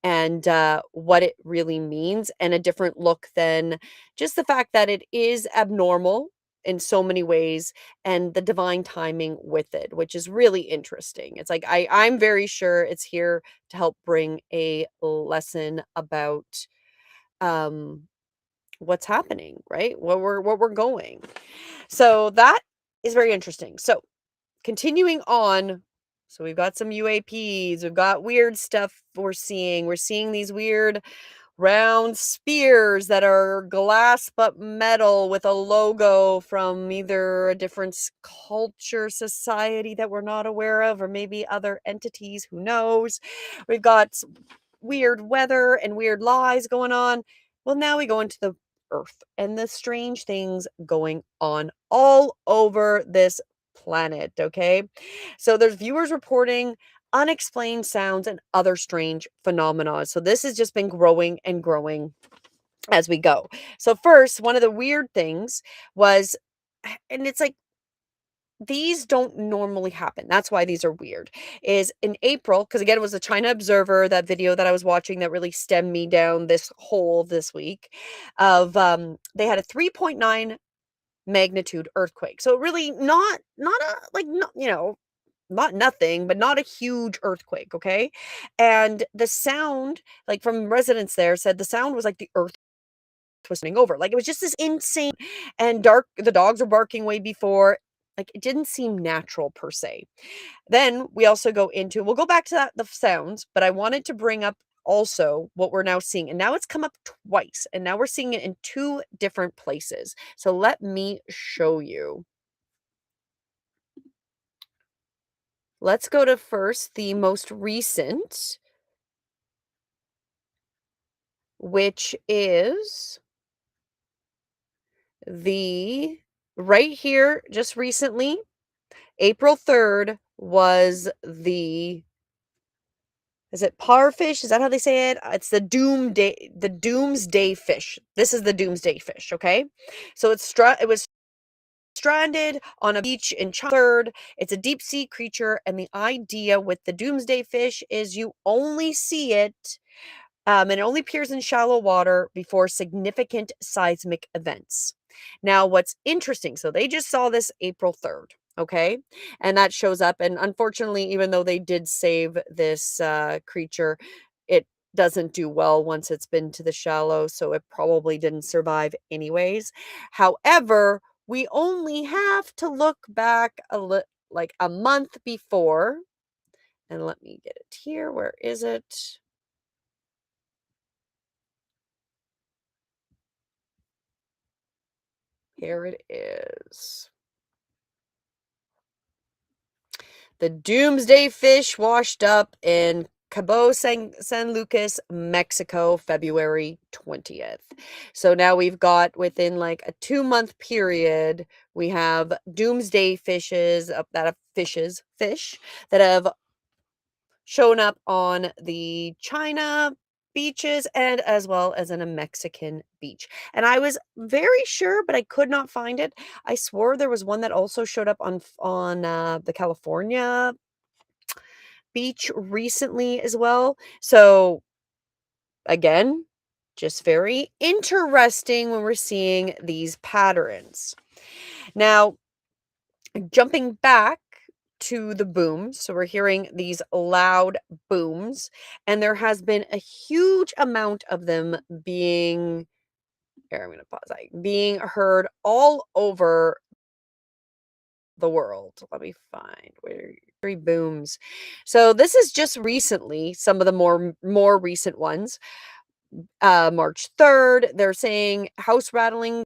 S1: and what it really means, and a different look than just the fact that it is abnormal in so many ways and the divine timing with it, which is really interesting. It's like I'm very sure it's here to help bring a lesson about um what's happening, right? Where we're going. So that is very interesting. So continuing on, so we've got some UAPs, we've got weird stuff we're seeing. We're seeing these weird round spears that are glass but metal with a logo from either a different culture, society that we're not aware of, or maybe other entities, who knows. We've got weird weather and weird lies going on. Well, now we go into the earth and the strange things going on all over this planet. Okay. So there's viewers reporting unexplained sounds and other strange phenomena. So this has just been growing and growing as we go. So first, one of the weird things was, and it's like, these don't normally happen. That's why these are weird. Is in April, because again, it was the China Observer, that video that I was watching that really stemmed me down this hole this week. Of they had a 3.9 magnitude earthquake. So really not a like not not nothing, but not a huge earthquake. Okay, and the sound, like from residents there, said the sound was like the earth twisting over. Like it was just this insane and dark. The dogs were barking way before. Like it didn't seem natural per se. Then we also we'll go back to the sounds, but I wanted to bring up also what we're now seeing. And now it's come up twice, and now we're seeing it in 2 different places. So let me show you. Let's go to first the most recent, which is the right here just recently. April 3rd was is it parfish? Is that how they say it? It's the doomsday fish. This is the doomsday fish, okay? So it was stranded on a beach in China. It's a deep sea creature, and the idea with the doomsday fish is you only see it and it only appears in shallow water before significant seismic events. Now, what's interesting, so they just saw this April 3rd, okay? And that shows up. And unfortunately, even though they did save this creature, it doesn't do well once it's been to the shallow. So it probably didn't survive anyways. However, we only have to look back like a month before And let me get it here. Where is it? Here it is. The doomsday fish washed up in Cabo San Lucas, Mexico, February 20th. So now we've got within like a 2-month period, we have doomsday fishes fish that have shown up on the China beaches and as well as in a Mexican beach. And I was very sure, but I could not find it. I swore there was one that also showed up on the California beach recently as well. So again, just very interesting when we're seeing these patterns. Now, jumping back to the booms. So we're hearing these loud booms, and there has been a huge amount of them being here, I'm going to pause, being heard all over the world. Let me find where three booms. So this is just recently, some of the more recent ones. March 3rd, they're saying house rattling,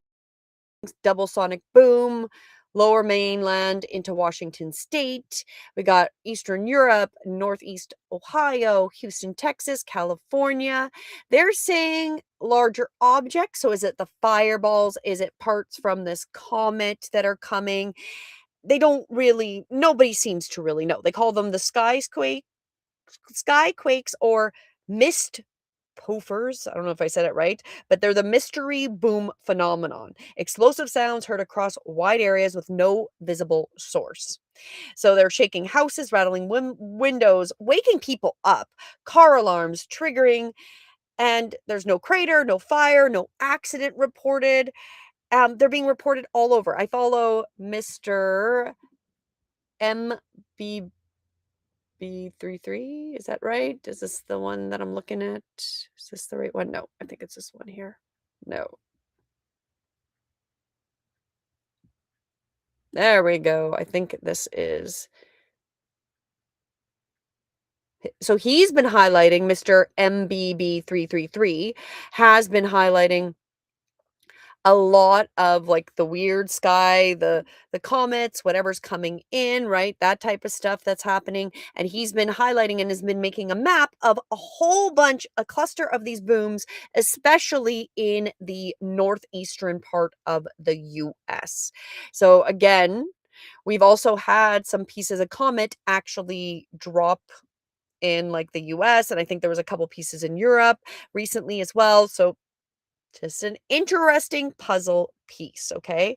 S1: double sonic boom, lower mainland into Washington state. We got Eastern Europe, Northeast Ohio, Houston, Texas, California. They're saying larger objects. So is it the fireballs? Is it parts from this comet that are coming? They don't really, nobody seems to really know. They call them the skyquakes or mist poofers. I don't know if I said it right, but they're the mystery boom phenomenon. Explosive sounds heard across wide areas with no visible source. So they're shaking houses, rattling windows, waking people up, car alarms triggering, and there's no crater, no fire, no accident reported. They're being reported all over. I follow Mr. MBB33. Is that right? Is this the one that I'm looking at? Is this the right one? No, I think it's this one here. No. There we go. I think this is. So he's been highlighting, Mr. MBB333 has been highlighting a lot of like the weird sky, the comets, whatever's coming in, right? That type of stuff that's happening. And he's been highlighting and has been making a map of a cluster of these booms, especially in the northeastern part of the US. So again, we've also had some pieces of comet actually drop in like the US, and I think there was a couple pieces in Europe recently as well. So just an interesting puzzle piece, okay?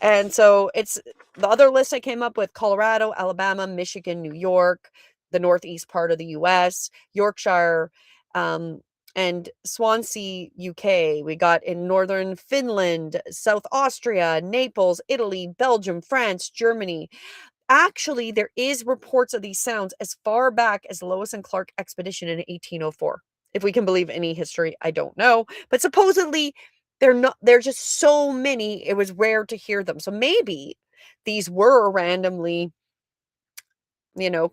S1: And so it's the other list I came up with: Colorado, Alabama, Michigan, New York, the northeast part of the US, Yorkshire, and Swansea, UK. We got in northern Finland, South Austria, Naples, Italy, Belgium, France, Germany. Actually, there is reports of these sounds as far back as Lewis and Clark expedition in 1804. If we can believe any history, I don't know. But supposedly there's just so many, it was rare to hear them. So maybe these were randomly,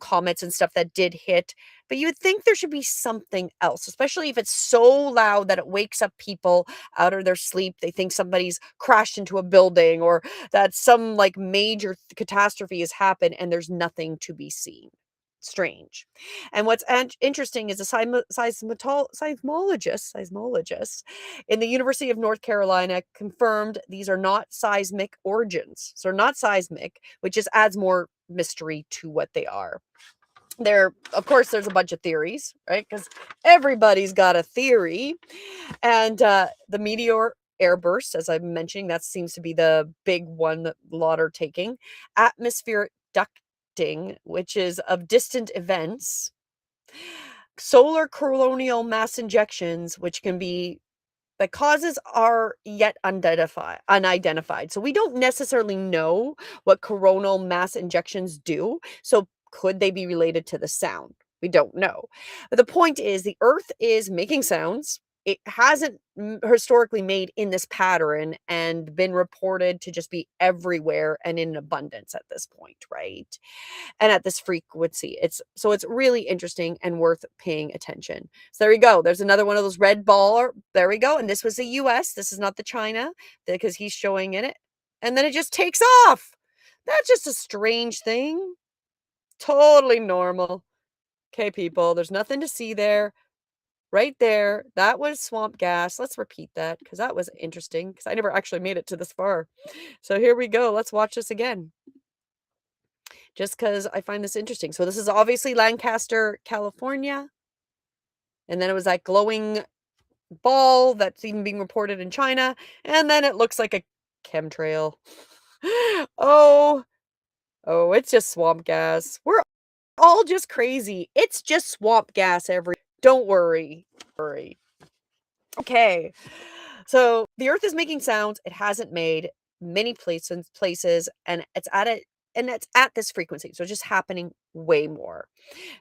S1: comets and stuff that did hit. But you would think there should be something else, especially if it's so loud that it wakes up people out of their sleep. They think somebody's crashed into a building or that some like major catastrophe has happened and there's nothing to be seen. Strange. And what's interesting is a seismologist in the University of North Carolina confirmed these are not seismic origins. So they're not seismic, which just adds more mystery to what they are. Of course, there's a bunch of theories, right? Because everybody's got a theory. And the meteor airburst, as I'm mentioning, that seems to be the big one that a lot are taking. Atmospheric ducting, which is of distant events. Solar coronal mass injections, which can be the causes are yet unidentified. So we don't necessarily know what coronal mass injections do. So could they be related to the sound? We don't know. But the point is the Earth is making sounds. it hasn't historically made in this pattern and been reported to just be everywhere and in abundance at this point, right? And at this frequency. It's really interesting and worth paying attention. So there you go. There's another one of those red ball. There we go. And this was the US. This is not the China because he's showing in it. And then it just takes off. That's just a strange thing. Totally normal. Okay, people, there's nothing to see there. Right there, that was swamp gas. Let's repeat that because that was interesting because I never actually made it to this far. So here we go. Let's watch this again. Just because I find this interesting. So this is obviously Lancaster, California. And then it was that glowing ball that's even being reported in China. And then it looks like a chemtrail. Oh, it's just swamp gas. We're all just crazy. It's just swamp gas Don't worry. Okay. So the earth is making sounds it hasn't made many places and it's at this frequency. So it's just happening way more.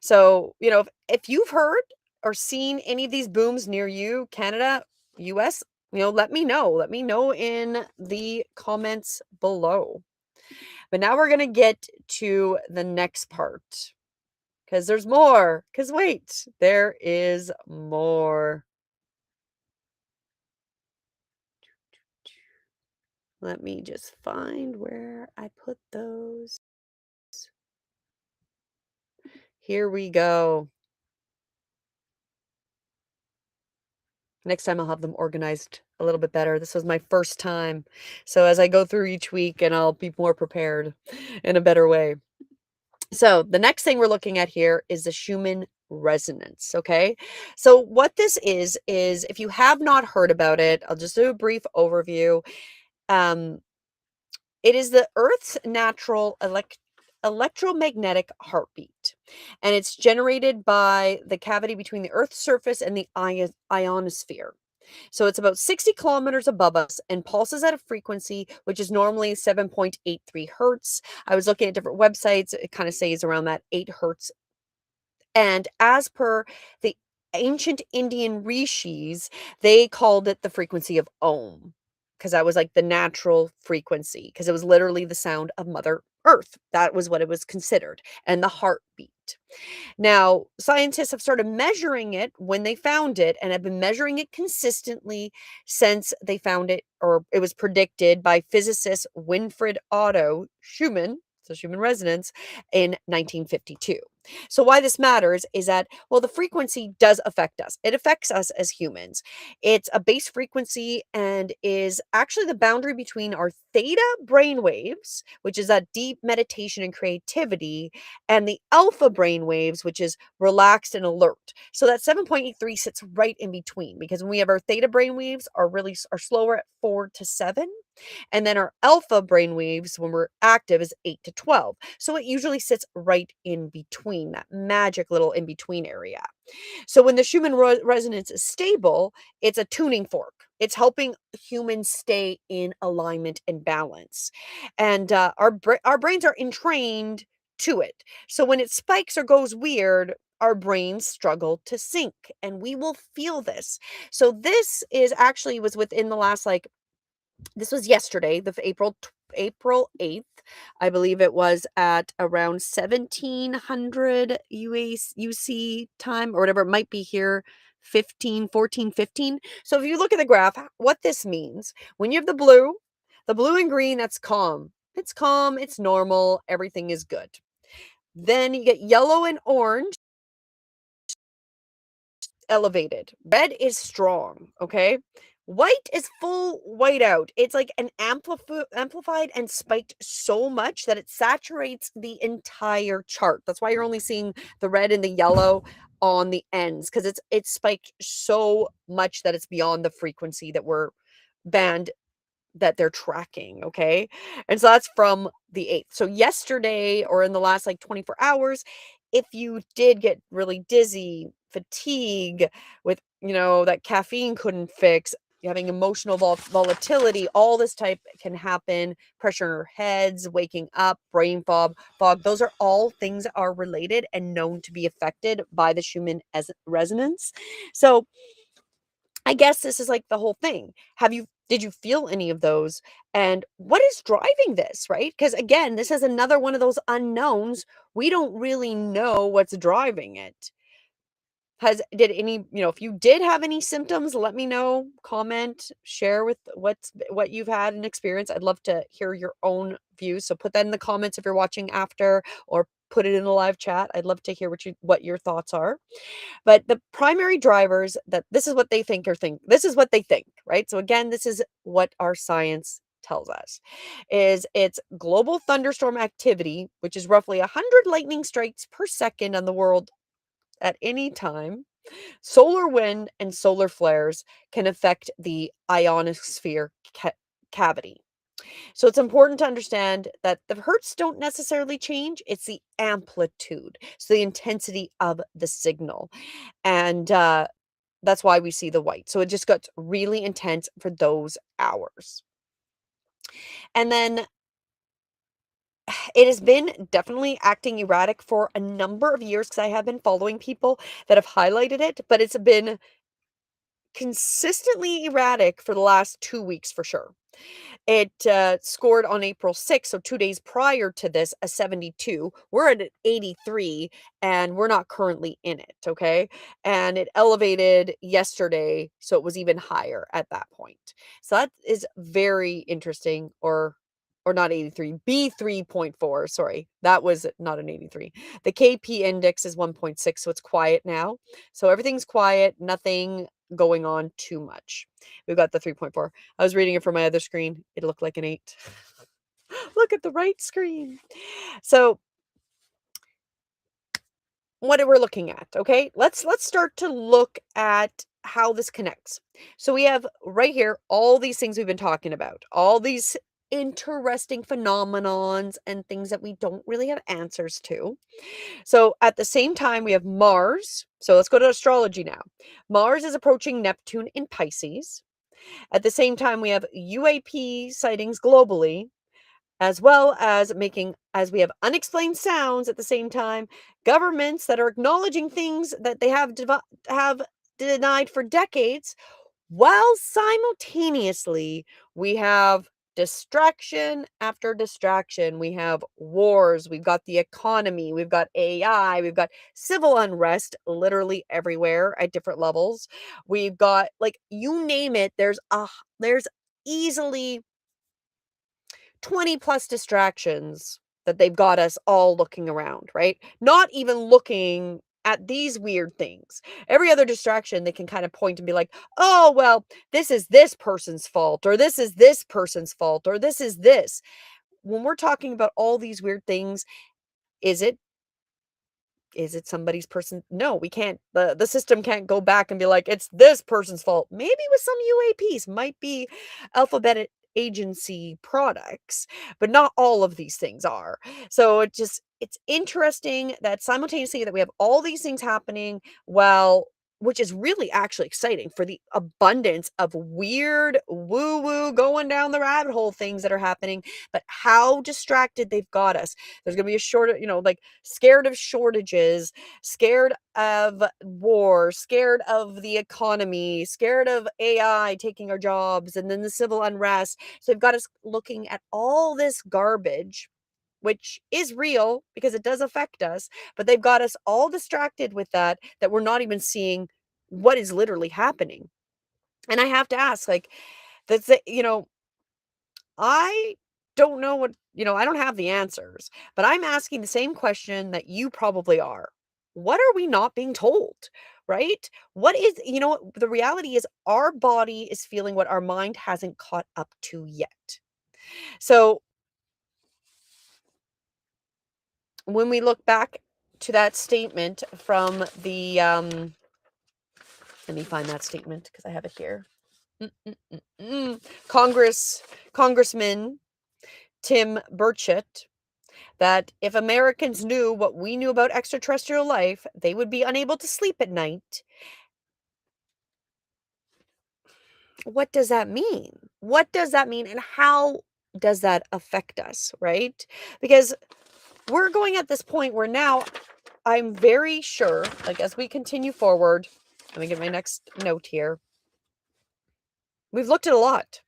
S1: So, if you've heard or seen any of these booms near you, Canada, US, let me know. Let me know in the comments below. But now we're going to get to the next part because there's more. Because wait, there is more. Let me just find where I put those. Here we go. Next time I'll have them organized a little bit better. This was my first time. So as I go through each week and I'll be more prepared in a better way. So the next thing we're looking at here is the Schumann resonance. Okay. So what this is if you have not heard about it, I'll just do a brief overview. It is the Earth's natural electromagnetic heartbeat, and it's generated by the cavity between the Earth's surface and the ionosphere. So it's about 60 kilometers above us and pulses at a frequency which is normally 7.83 hertz. I was looking at different websites. It kind of says around that 8 hertz. And as per the ancient Indian rishis, they called it the frequency of Om because that was like the natural frequency because it was literally the sound of Mother Earth. That was what it was considered, and the heartbeat. Now, scientists have started measuring it when they found it and have been measuring it consistently since they found it, or it was predicted by physicist Winfried Otto Schumann, so Schumann resonance, in 1952. So why this matters is that, well, the frequency does affect us. It affects us as humans. It's a base frequency and is actually the boundary between our theta brainwaves, which is that deep meditation and creativity, and the alpha brainwaves, which is relaxed and alert. So that 7.83 sits right in between because when we have our theta brainwaves are slower at 4 to 7. And then our alpha brainwaves, when we're active, is 8 to 12. So it usually sits right in between, that magic little in between area. So when the Schumann resonance is stable, it's a tuning fork. It's helping humans stay in alignment and balance. And our brains are entrained to it. So when it spikes or goes weird, our brains struggle to sync, and we will feel this. So this was within the last this was yesterday, the April 8th. I believe it was at around 1700 UC time or whatever. It might be here 14:15. So if you look at the graph, what this means, when you have the blue and green, that's calm. It's calm, it's normal, everything is good. Then you get yellow and orange, elevated. Red is strong, okay? White is full white out. It's like an amplified and spiked so much that it saturates the entire chart. That's why you're only seeing the red and the yellow on the ends because it's spiked so much that it's beyond the frequency that we're banned that they're tracking, okay? And so that's from the 8th. So yesterday or in the last 24 hours, if you did get really dizzy, fatigue with, that caffeine couldn't fix, you're having emotional volatility, all this type can happen, pressure in your heads, waking up, brain fog, those are all things that are related and known to be affected by the Schumann resonance. So I guess this is like the whole thing. Did you feel any of those? And what is driving this, right? Because again, this is another one of those unknowns. We don't really know what's driving it. Did any, if you did have any symptoms, let me know, comment, share with what you've had an experience. I'd love to hear your own views. So put that in the comments if you're watching after, or put it in the live chat. I'd love to hear what your thoughts are. But the primary drivers that this is what they think. This is what they think, right? So again, this is what our science tells us is it's global thunderstorm activity, which is roughly 100 lightning strikes per second on the world at any time. Solar wind and solar flares can affect the ionosphere cavity. So it's important to understand that the hertz don't necessarily change, it's the amplitude, so the intensity of the signal. And that's why we see the white. So it just got really intense for those hours. And then it has been definitely acting erratic for a number of years because I have been following people that have highlighted it, but it's been consistently erratic for the last 2 weeks for sure. It scored on April 6th, so 2 days prior to this, a 72. We're at an 83, and we're not currently in it, okay? And it elevated yesterday, so it was even higher at that point. So that is very interesting, or not 83, B3.4, sorry. That was not an 83. The KP index is 1.6, so it's quiet now. So everything's quiet, nothing going on too much. We've got the 3.4. I was reading it from my other screen. It looked like an 8. Look at the right screen. So what are we looking at? Okay, let's start to look at how this connects. So we have right here all these things we've been talking about, all these interesting phenomenons and things that we don't really have answers to. So at the same time, we have Mars. So let's go to astrology now. Mars is approaching Neptune in Pisces. At the same time, we have UAP sightings globally, as well as as we have unexplained sounds at the same time, governments that are acknowledging things that they have denied for decades, while simultaneously we have distraction after distraction. We have wars, we've got the economy, we've got AI, we've got civil unrest literally everywhere at different levels. We've got, like, you name it, there's easily 20 plus distractions that they've got us all looking around, right? Not even looking at these weird things. Every other distraction, they can kind of point and be like, oh, well, this is this person's fault, or this is this person's fault, or this is this. When we're talking about all these weird things, is it somebody's person? No, we can't. The system can't go back and be like, it's this person's fault. Maybe with some UAPs, might be alphabet agency products, but not all of these things are. So it's interesting that simultaneously that we have all these things happening, which is really actually exciting for the abundance of weird woo-woo going down the rabbit hole things that are happening, but how distracted they've got us. There's going to be a like scared of shortages, scared of war, scared of the economy, scared of AI taking our jobs, and then the civil unrest. So they've got us looking at all this garbage, which is real because it does affect us, but they've got us all distracted with that we're not even seeing what is literally happening. And I have to ask, like, that's I don't know I don't have the answers, but I'm asking the same question that you probably are. What are we not being told? Right? What is, the reality is our body is feeling what our mind hasn't caught up to yet. So when we look back to that statement from the let me find that statement because I have it here. Congressman Tim Burchett, that if Americans knew what we knew about extraterrestrial life, they would be unable to sleep at night. What does that mean? What does that mean, and how does that affect us, right? Because we're going at this point where now I'm very sure, like, as we continue forward, let me get my next note here. We've looked at a lot.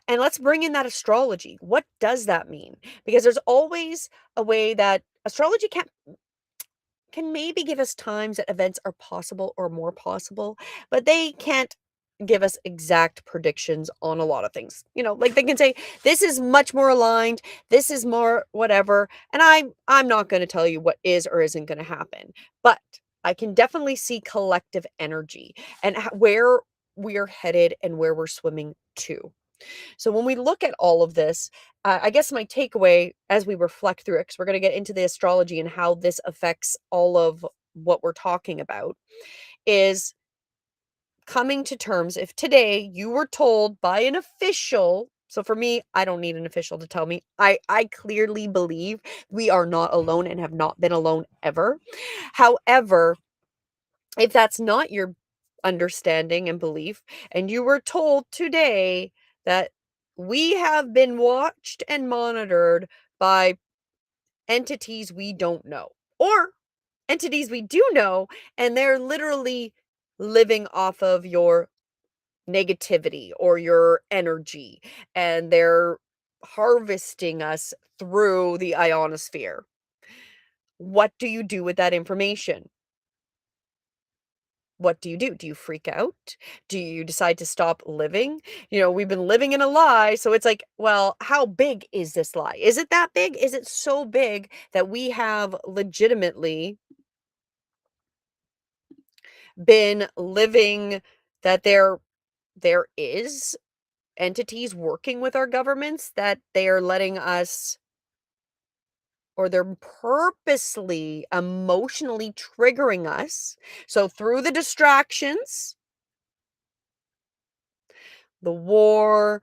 S1: And let's bring in that astrology. What does that mean? Because there's always a way that astrology can maybe give us times that events are possible or more possible, but they can't give us exact predictions on a lot of things. Like they can say this is much more aligned, this is more whatever, and I'm not going to tell you what is or isn't going to happen. But I can definitely see collective energy and where we're headed and where we're swimming to. So when we look at all of this, I guess my takeaway as we reflect through it, because we're going to get into the astrology and how this affects all of what we're talking about, is coming to terms. If today you were told by an official, so for me, I don't need an official to tell me. I clearly believe we are not alone and have not been alone ever. However, if that's not your understanding and belief, and you were told today that we have been watched and monitored by entities we don't know, or entities we do know, and they're literally living off of your negativity or your energy, and they're harvesting us through the ionosphere. What do you do with that information? What do you do? Do you freak out? Do you decide to stop living? We've been living in a lie. So it's like, well, how big is this lie? Is it that big? Is it so big that we have legitimately been living, that there is entities working with our governments, that they are letting us, or they're purposely emotionally triggering us? So through the distractions, the war,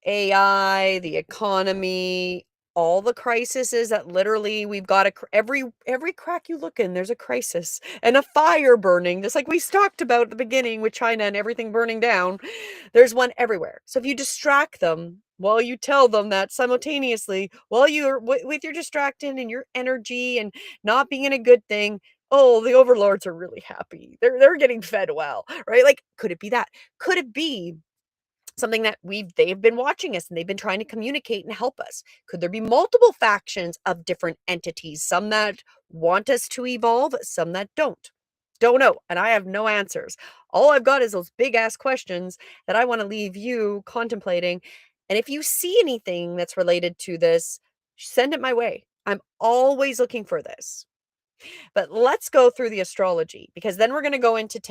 S1: AI, the economy, all the crises that literally we've got every crack you look in, there's a crisis and a fire burning, just like we talked about at the beginning with China and everything burning down. There's one everywhere. So if you distract them while you tell them that simultaneously, while you're with your distracted and your energy and not being in a good thing, oh, the overlords are really happy. They're getting fed well, right? Like, could it be that? Could it be something that they've been watching us and they've been trying to communicate and help us? Could there be multiple factions of different entities, some that want us to evolve, some that don't know, and I have no answers. All I've got is those big ass questions that I want to leave you contemplating. And if you see anything that's related to this, send it my way. I'm always looking for this. But let's go through the astrology, because then we're going to go into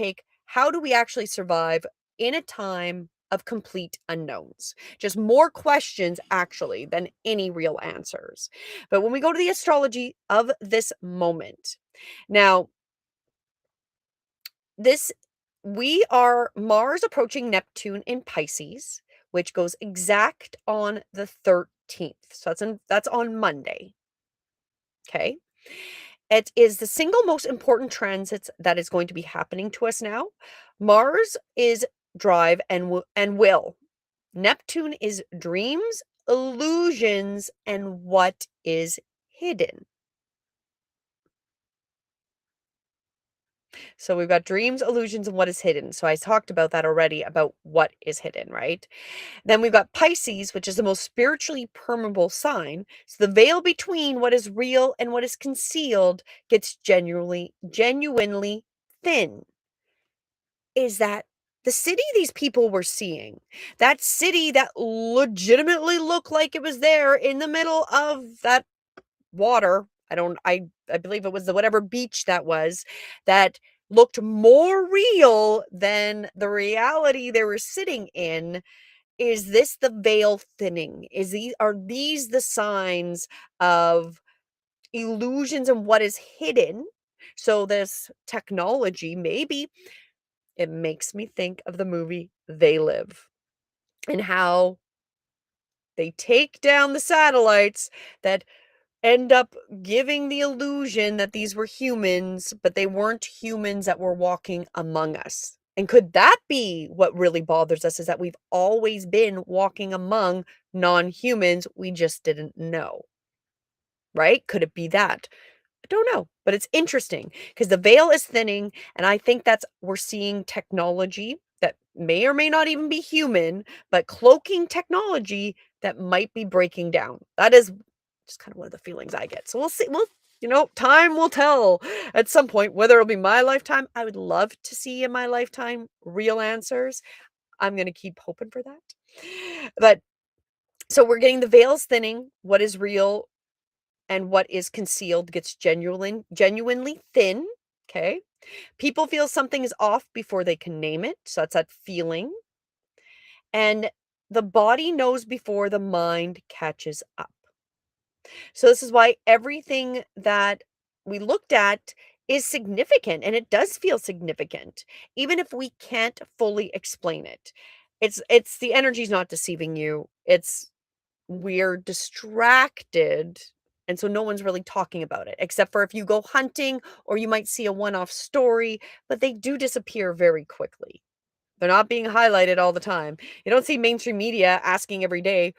S1: how do we actually survive in a time of complete unknowns? Just more questions actually than any real answers. But when we go to the astrology of this moment, now we are Mars approaching Neptune in Pisces, which goes exact on the 13th. So that's on Monday. Okay. It is the single most important transit that is going to be happening to us now. Mars is drive and will. Neptune is dreams, illusions, and what is hidden. So we've got dreams, illusions, and what is hidden. So I talked about that already, about what is hidden, right? Then we've got Pisces, which is the most spiritually permeable sign. So the veil between what is real and what is concealed gets genuinely thin. Is that the city these people were seeing? That city that legitimately looked like it was there in the middle of that water. I believe it was the whatever beach that was, that looked more real than the reality they were sitting in. Is this the veil thinning? Are these the signs of illusions and what is hidden? So this technology, maybe it makes me think of the movie They Live, and how they take down the satellites that end up giving the illusion that these were humans, but they weren't humans that were walking among us. And could that be what really bothers us, is that we've always been walking among non-humans, we just didn't know, right? Could it be that? I don't know, but it's interesting because the veil is thinning, and I think we're seeing technology that may or may not even be human, but cloaking technology that might be breaking down. That is just kind of one of the feelings I get. So we'll see. Time will tell at some point whether it'll be my lifetime. I would love to see in my lifetime real answers. I'm going to keep hoping for that. But so we're getting the veils thinning. What is real and what is concealed gets genuinely thin. Okay. People feel something is off before they can name it. So that's that feeling. And the body knows before the mind catches up. So this is why everything that we looked at is significant, and it does feel significant even if we can't fully explain it. It's the energy's not deceiving you. It's we're distracted, and so no one's really talking about it except for if you go hunting or you might see a one-off story, but they do disappear very quickly. They're not being highlighted all the time. You don't see mainstream media asking every day,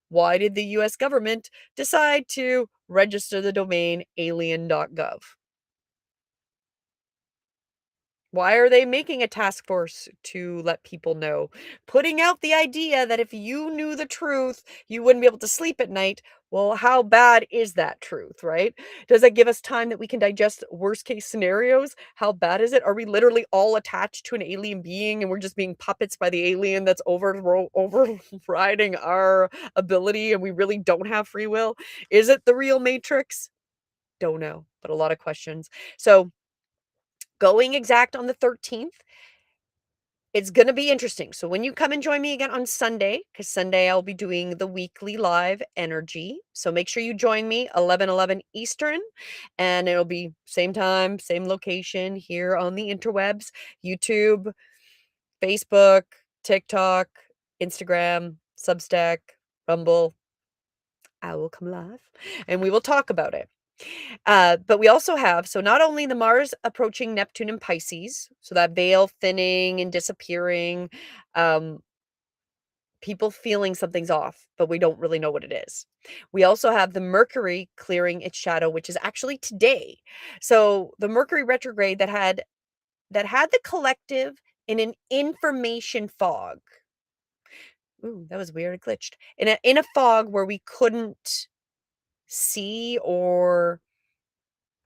S1: why did the US government decide to register the domain alien.gov? Why are they making a task force to let people know? Putting out the idea that if you knew the truth, you wouldn't be able to sleep at night. Well, how bad is that truth, right? Does that give us time that we can digest worst case scenarios? How bad is it? Are we literally all attached to an alien being and we're just being puppets by the alien that's overriding our ability and we really don't have free will? Is it the real Matrix? Don't know, but a lot of questions. So, going exact on the 13th, it's going to be interesting. So when you come and join me again on Sunday, because Sunday I'll be doing the weekly live energy. So make sure you join me 11:11 Eastern, and it'll be same time, same location here on the interwebs, YouTube, Facebook, TikTok, Instagram, Substack, Rumble. I will come live and we will talk about it. But we also have, so not only the Mars approaching Neptune and Pisces, so that veil thinning and disappearing, um, people feeling something's off, but we don't really know what it is. We also have the Mercury clearing its shadow, which is actually today. So the Mercury retrograde that had the collective in an information fog. Ooh, that was weird. It glitched. In a fog where we couldn't see or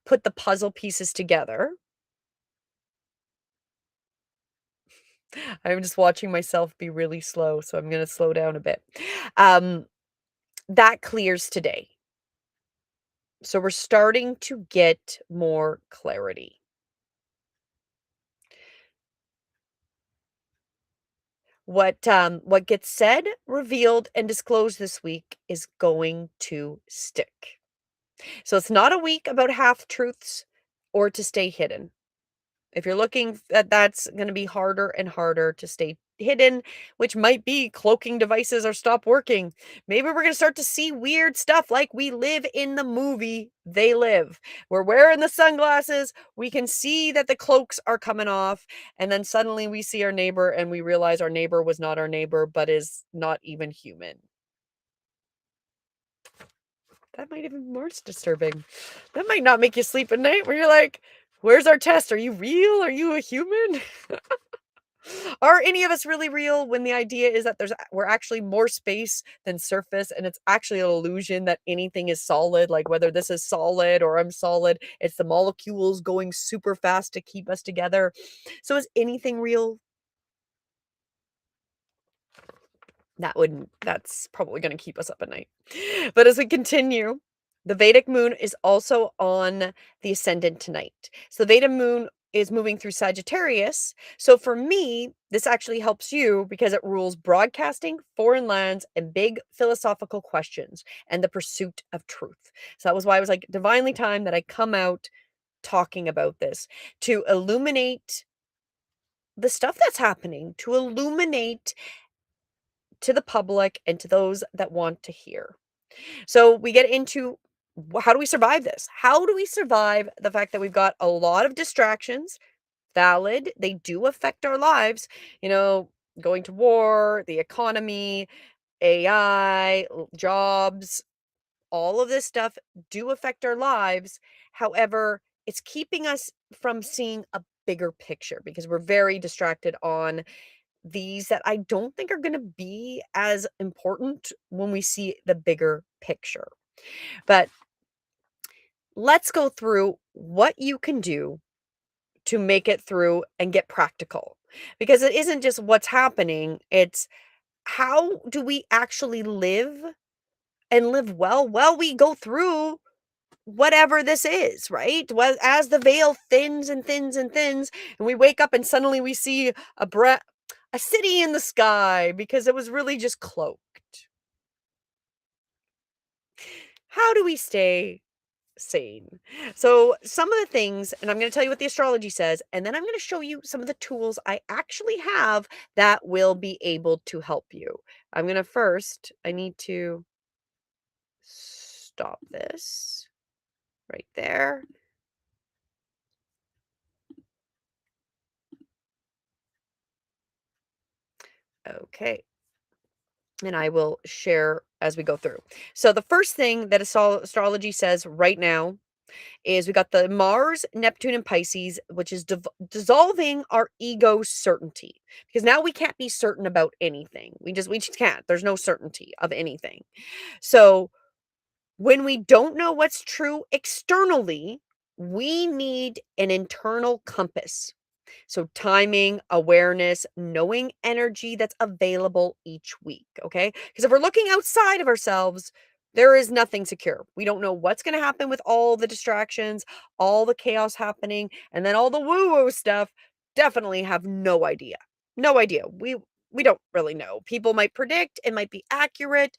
S1: put the puzzle pieces together. I'm just watching myself be really slow, so I'm gonna slow down a bit. Um, that clears today. So we're starting to get more clarity. What gets said, revealed, and disclosed this week is going to stick. So it's not a week about half truths or to stay hidden. If you're looking at that's going to be harder and harder to stay hidden, which might be cloaking devices or stop working. Maybe we're going to start to see weird stuff like we live in the movie They Live. We're wearing the sunglasses. We can see that the cloaks are coming off. And then suddenly we see our neighbor and we realize our neighbor was not our neighbor, but is not even human. That might even be more disturbing. That might not make you sleep at night where you're like, where's our test? Are you real? Are you a human? Are any of us really real when the idea is that we're actually more space than surface and it's actually an illusion that anything is solid, like whether this is solid or I'm solid, it's the molecules going super fast to keep us together. So is anything real? That's probably going to keep us up at night. But as we continue, the Vedic moon is also on the ascendant tonight. So the Vedic moon is moving through Sagittarius. So for me, this actually helps you because it rules broadcasting, foreign lands, and big philosophical questions and the pursuit of truth. So that was why I was like divinely timed that I come out talking about this to illuminate the stuff that's happening, to illuminate to the public and to those that want to hear. So we get into how do we survive this? How do we survive the fact that we've got a lot of distractions? Valid, they do affect our lives, going to war, the economy, AI, jobs, all of this stuff do affect our lives. However, it's keeping us from seeing a bigger picture because we're very distracted on these that I don't think are going to be as important when we see the bigger picture. But let's go through what you can do to make it through and get practical. Because it isn't just what's happening, it's how do we actually live and live well while we go through whatever this is, right? Well, as the veil thins and thins and thins, and we wake up and suddenly we see a city in the sky because it was really just cloaked. How do we stay sane? So, some of the things, and I'm going to tell you what the astrology says, and then I'm going to show you some of the tools I actually have that will be able to help you. I'm going to first, I need to stop this right there. Okay. And I will share as we go through. So the first thing that astrology says right now is we got the Mars, Neptune, and Pisces, which is dissolving our ego certainty. Because now we can't be certain about anything. We just can't. There's no certainty of anything. So when we don't know what's true externally, we need an internal compass. So, timing, awareness, knowing energy that's available each week. Okay. Because if we're looking outside of ourselves, there is nothing secure. We don't know what's going to happen with all the distractions, all the chaos happening, and then all the woo woo stuff. Definitely have no idea. No idea. We don't really know. People might predict, it might be accurate,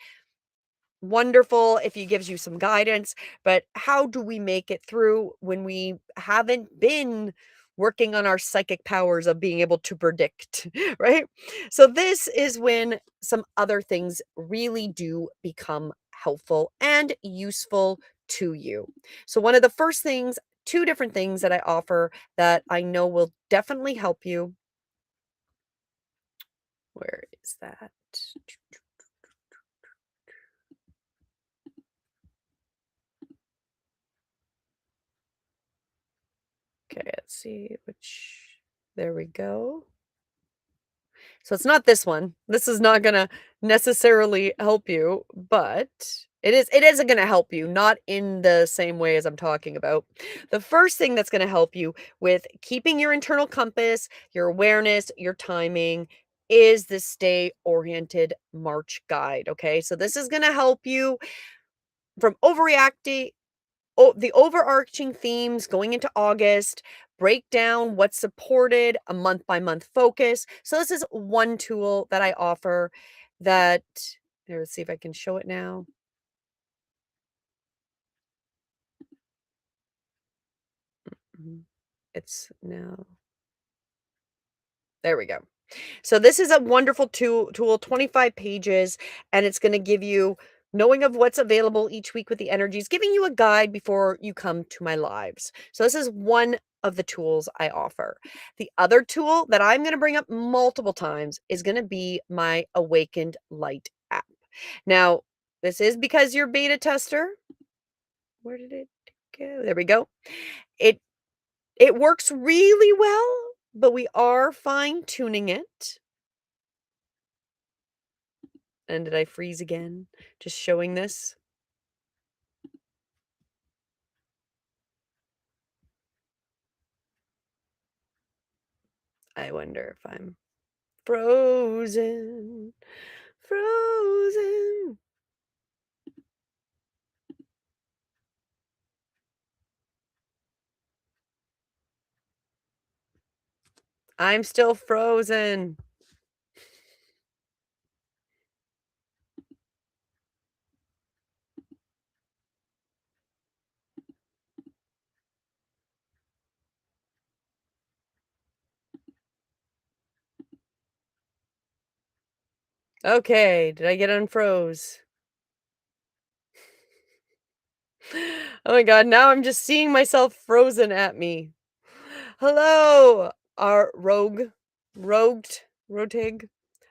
S1: wonderful if he gives you some guidance, but how do we make it through when we haven't been working on our psychic powers of being able to predict, right? So this is when some other things really do become helpful and useful to you. So one of the first things, two different things that I offer that I know will definitely help you. Where is that? Okay, let's see which. There we go. So it's not this one. This is not going to necessarily help you, but it is going to help you, not in the same way as I'm talking about. The first thing that's going to help you with keeping your internal compass, your awareness, your timing is the Stay Oriented March Guide, okay? So this is going to help you from overreacting, the overarching themes going into August, break down what's supported, a month by month focus. So this is one tool that I offer that, here, let's see if I can show it now. It's now, there we go. So this is a wonderful tool, 25 pages, and it's going to give you knowing of what's available each week with the energies, giving you a guide before you come to my lives. So this is one of the tools I offer. The other tool that I'm going to bring up multiple times is going to be my Awakened Light app. Now, this is because you're beta tester. Where did it go? There we go. It works really well, but we are fine-tuning it. And did I freeze again? Just showing this. I wonder if I'm frozen. Frozen. I'm still frozen. Okay, did I get unfroze? Oh my god, now I'm just seeing myself frozen at me. Hello, our rotig.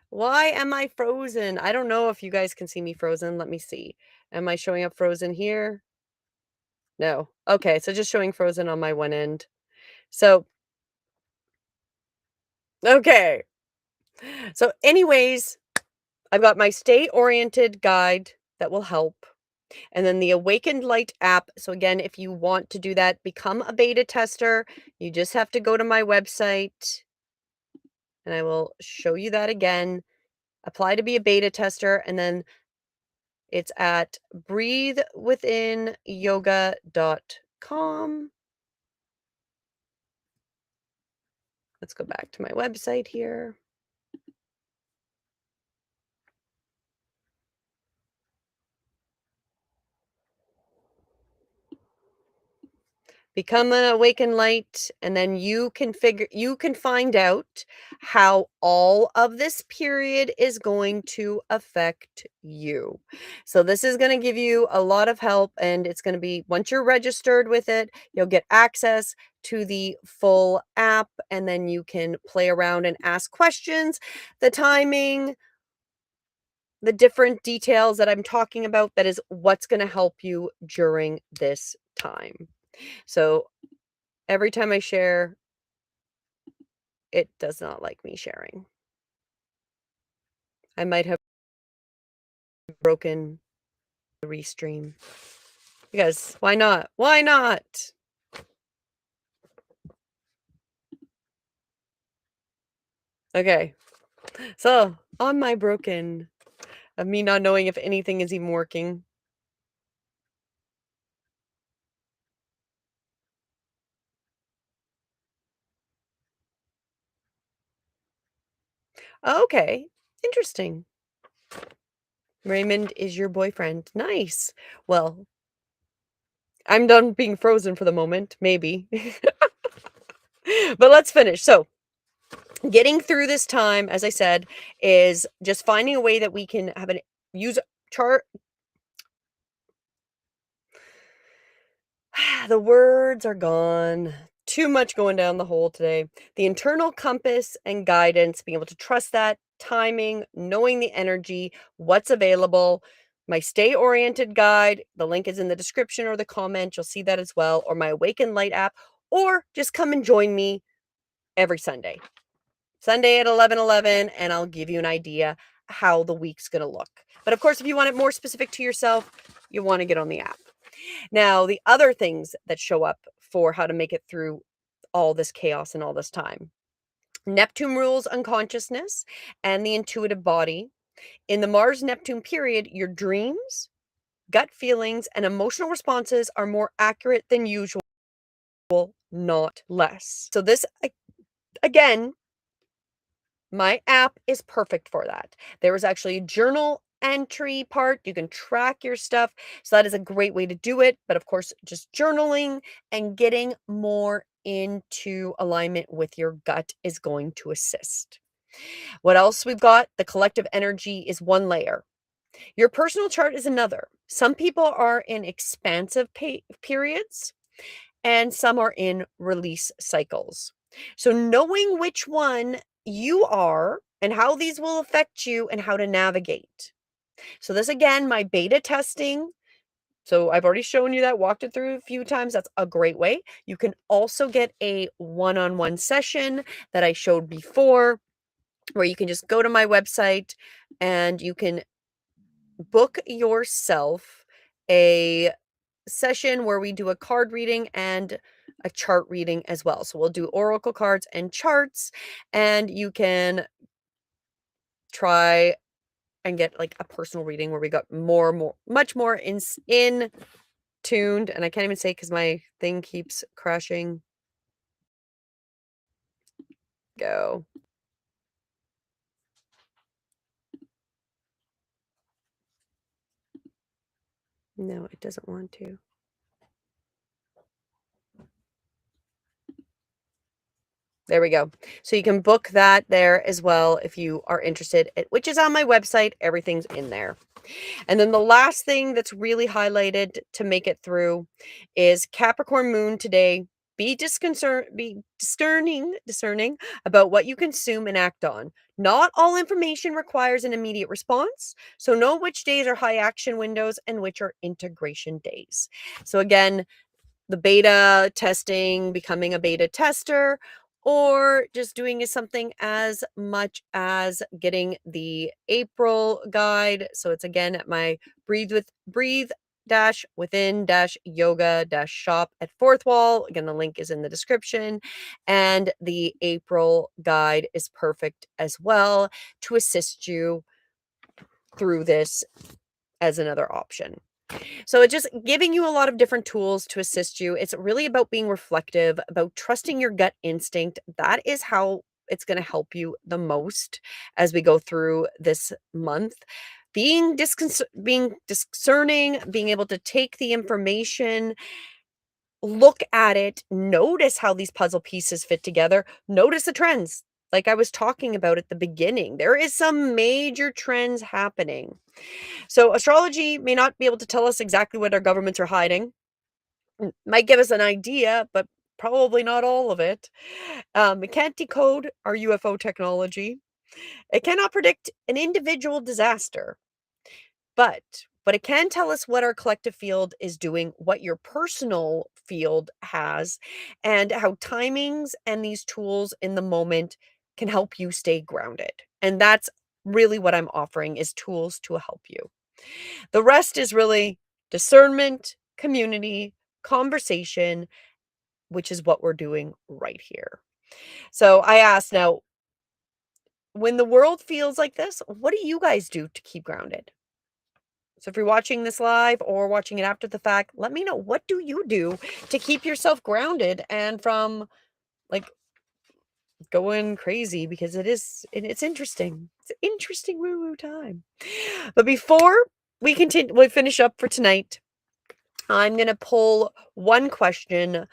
S1: Why am I frozen? I don't know if you guys can see me frozen. Let me see. Am I showing up frozen here? No. Okay, so just showing frozen on my one end. So, okay. So anyways, I've got my stay-oriented guide that will help. And then the Awakened Light app. So again, if you want to do that, become a beta tester, you just have to go to my website and I will show you that again. Apply to be a beta tester, and then it's at breathewithinyoga.com. Let's go back to my website here. Become an awakened light, and then you can find out how all of this period is going to affect you. So this is going to give you a lot of help, and it's going to be, once you're registered with it, you'll get access to the full app, and then you can play around and ask questions. The timing, the different details that I'm talking about, that is what's going to help you during this time. So every time I share, it does not like me sharing. I might have broken the restream. Because why not? Why not? Okay. So on my broken of me not knowing if anything is even working. Okay. Interesting. Raymond is your boyfriend. Nice. Well, I'm done being frozen for the moment. Maybe. But let's finish. So getting through this time, as I said, is just finding a way that we can have use chart. The words are gone. Too much going down the hole today. The internal compass and guidance, being able to trust that, timing, knowing the energy, what's available. My stay-oriented guide, the link is in the description or the comment. You'll see that as well. Or my Awaken Light app. Or just come and join me every Sunday. Sunday at 11:11, and I'll give you an idea how the week's going to look. But of course, if you want it more specific to yourself, you want to get on the app. Now, the other things that show up for how to make it through all this chaos and all this time. Neptune rules unconsciousness and the intuitive body. In the Mars-Neptune period, your dreams, gut feelings, and emotional responses are more accurate than usual, not less. So this, again, my app is perfect for that. There is actually a journal entry part. You can track your stuff. So that is a great way to do it. But of course, just journaling and getting more into alignment with your gut is going to assist. What else we've got? The collective energy is one layer. Your personal chart is another. Some people are in expansive periods and some are in release cycles. So knowing which one you are and how these will affect you and how to navigate. So this, again, my beta testing. So I've already shown you that, walked it through a few times. That's a great way. You can also get a one-on-one session that I showed before, where you can just go to my website and you can book yourself a session where we do a card reading and a chart reading as well. So we'll do oracle cards and charts, and you can try and get like a personal reading where we got much more in tuned. And I can't even say because my thing keeps crashing. Go. No, it doesn't want to. There we go. So you can book that there as well if you are interested, which is on my website. Everything's in there. And then the last thing that's really highlighted to make it through is Capricorn moon today. Be discerning about what you consume and act on. Not all information requires an immediate response. So know which days are high action windows and which are integration days. So again, the beta testing, becoming a beta tester, or just doing something as much as getting the April guide. So it's again at my breathe dash within dash yoga dash shop at Fourth Wall. Again, the link is in the description. And the April guide is perfect as well to assist you through this as another option. So it's just giving you a lot of different tools to assist you. It's really about being reflective, about trusting your gut instinct. That is how it's going to help you the most as we go through this month. Being discerning, being able to take the information, look at it, notice how these puzzle pieces fit together, notice the trends. Like I was talking about at the beginning, there is some major trends happening. So astrology may not be able to tell us exactly what our governments are hiding. Might give us an idea, but probably not all of it. It can't decode our UFO technology. It cannot predict an individual disaster, but it can tell us what our collective field is doing, what your personal field has, and how timings and these tools in the moment can help you stay grounded. And that's really what I'm offering, is tools to help you. The rest is really discernment, community, conversation, which is what we're doing right here. So I asked, now, when the world feels like this, what do you guys do to keep grounded? So if you're watching this live or watching it after the fact, let me know, what do you do to keep yourself grounded and from like going crazy, because it's interesting. It's an interesting woo-woo time. But before we finish up for tonight, I'm going to pull one question,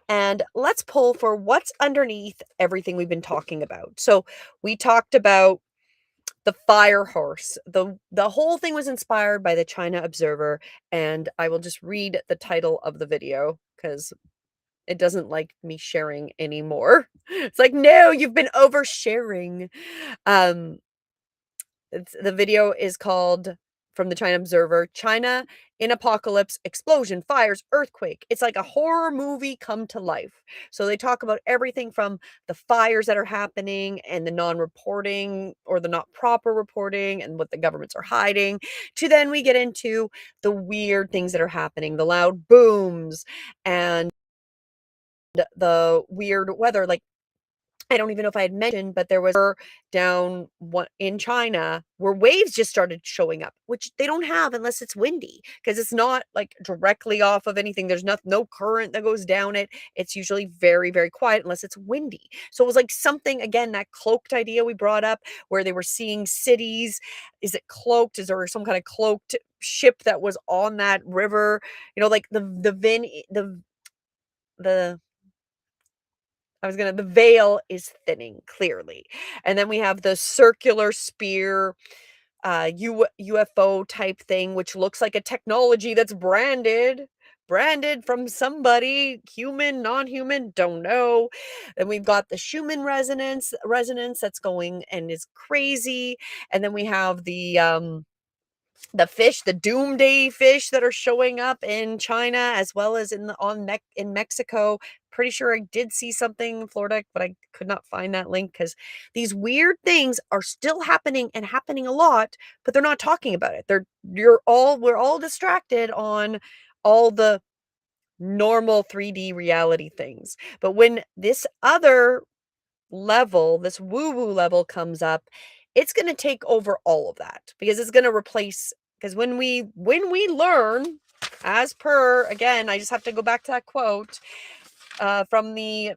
S1: and let's pull for what's underneath everything we've been talking about. So we talked about the fire horse. The whole thing was inspired by the China Observer, and I will just read the title of the video because it doesn't like me sharing anymore. It's like, no, you've been oversharing. The video is called, from the China Observer, China in Apocalypse, Explosion, Fires, Earthquake. It's like a horror movie come to life. So they talk about everything from the fires that are happening and the non-reporting or the not proper reporting and what the governments are hiding, to then we get into the weird things that are happening, the loud booms and the weird weather. Like, I don't even know if I had mentioned, but there was down in China where waves just started showing up, which they don't have unless it's windy, because it's not like directly off of anything. There's no current that goes down it. It's usually very, very quiet unless it's windy. So it was like something, again, that cloaked idea we brought up, where they were seeing cities. Is it cloaked? Is there some kind of cloaked ship that was on that river? You know, like the veil is thinning clearly. And then we have the circular spear UFO type thing, which looks like a technology that's branded from somebody, human, non-human, don't know. Then we've got the Schumann resonance that's going and is crazy. And then we have the fish, the doomsday fish that are showing up in China, as well as in Mexico. Pretty sure I did see something in Florida, but I could not find that link, because these weird things are still happening and happening a lot, but they're not talking about it. We're all distracted on all the normal 3D reality things. But when this other level, this woo-woo level comes up, it's going to take over all of that, because it's going to replace, because when we learn, as per, again, I just have to go back to that quote from the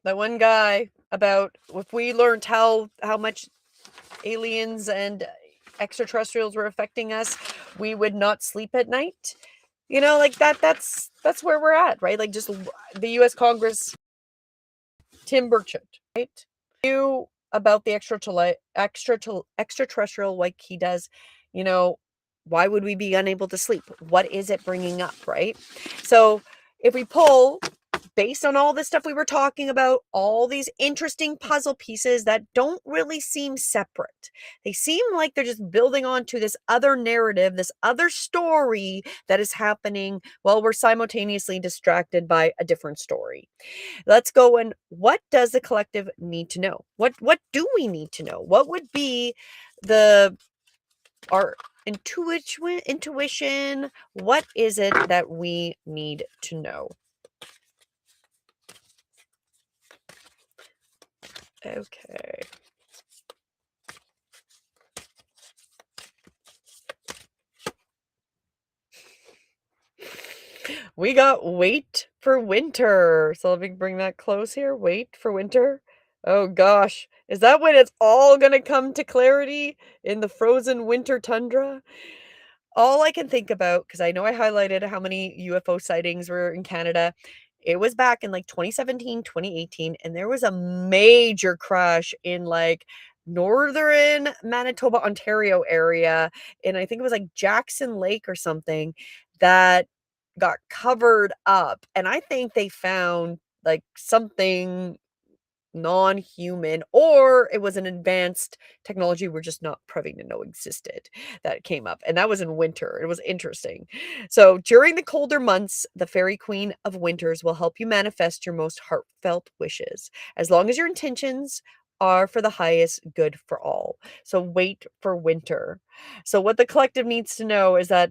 S1: one guy about, if we learned how much aliens and extraterrestrials were affecting us, we would not sleep at night. You know, like that's where we're at, right? Like, just the US Congress, Tim Burchett, right? Knew about the extraterrestrial like he does. You know, why would we be unable to sleep? What is it bringing up, right? So if we pull based on all this stuff we were talking about, all these interesting puzzle pieces that don't really seem separate. They seem like they're just building onto this other narrative, this other story that is happening while we're simultaneously distracted by a different story. Let's go and what does the collective need to know? What do we need to know? What would be our intuition? What is it that we need to know? Okay. We got wait for winter. So let me bring that close here. Wait for winter. Oh gosh. Is that when it's all going to come to clarity in the frozen winter tundra? All I can think about, because I know I highlighted how many UFO sightings were in Canada. It was back in like 2017, 2018, and there was a major crash in like northern Manitoba, Ontario area. And I think it was like Jackson Lake or something that got covered up. And I think they found like something non-human, or it was an advanced technology we're just not privy to know existed that came up, and that was in winter. It was interesting. So during the colder months, the fairy queen of winters will help you manifest your most heartfelt wishes, as long as your intentions are for the highest good for all. So wait for winter. So what the collective needs to know is that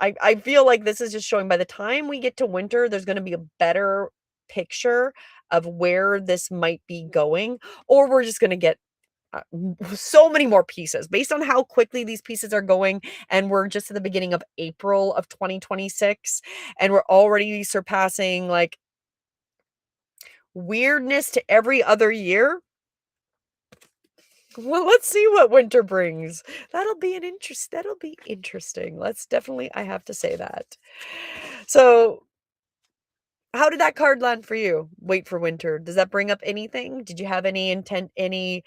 S1: I feel like this is just showing by the time we get to winter, there's going to be a better picture of where this might be going, or we're just going to get so many more pieces based on how quickly these pieces are going. And we're just at the beginning of April of 2026, and we're already surpassing like weirdness to every other year. Well, let's see what winter brings. That'll be interesting. Let's definitely, I have to say that. So, how did that card land for you? Wait for winter. Does that bring up anything? Did you have any intent, any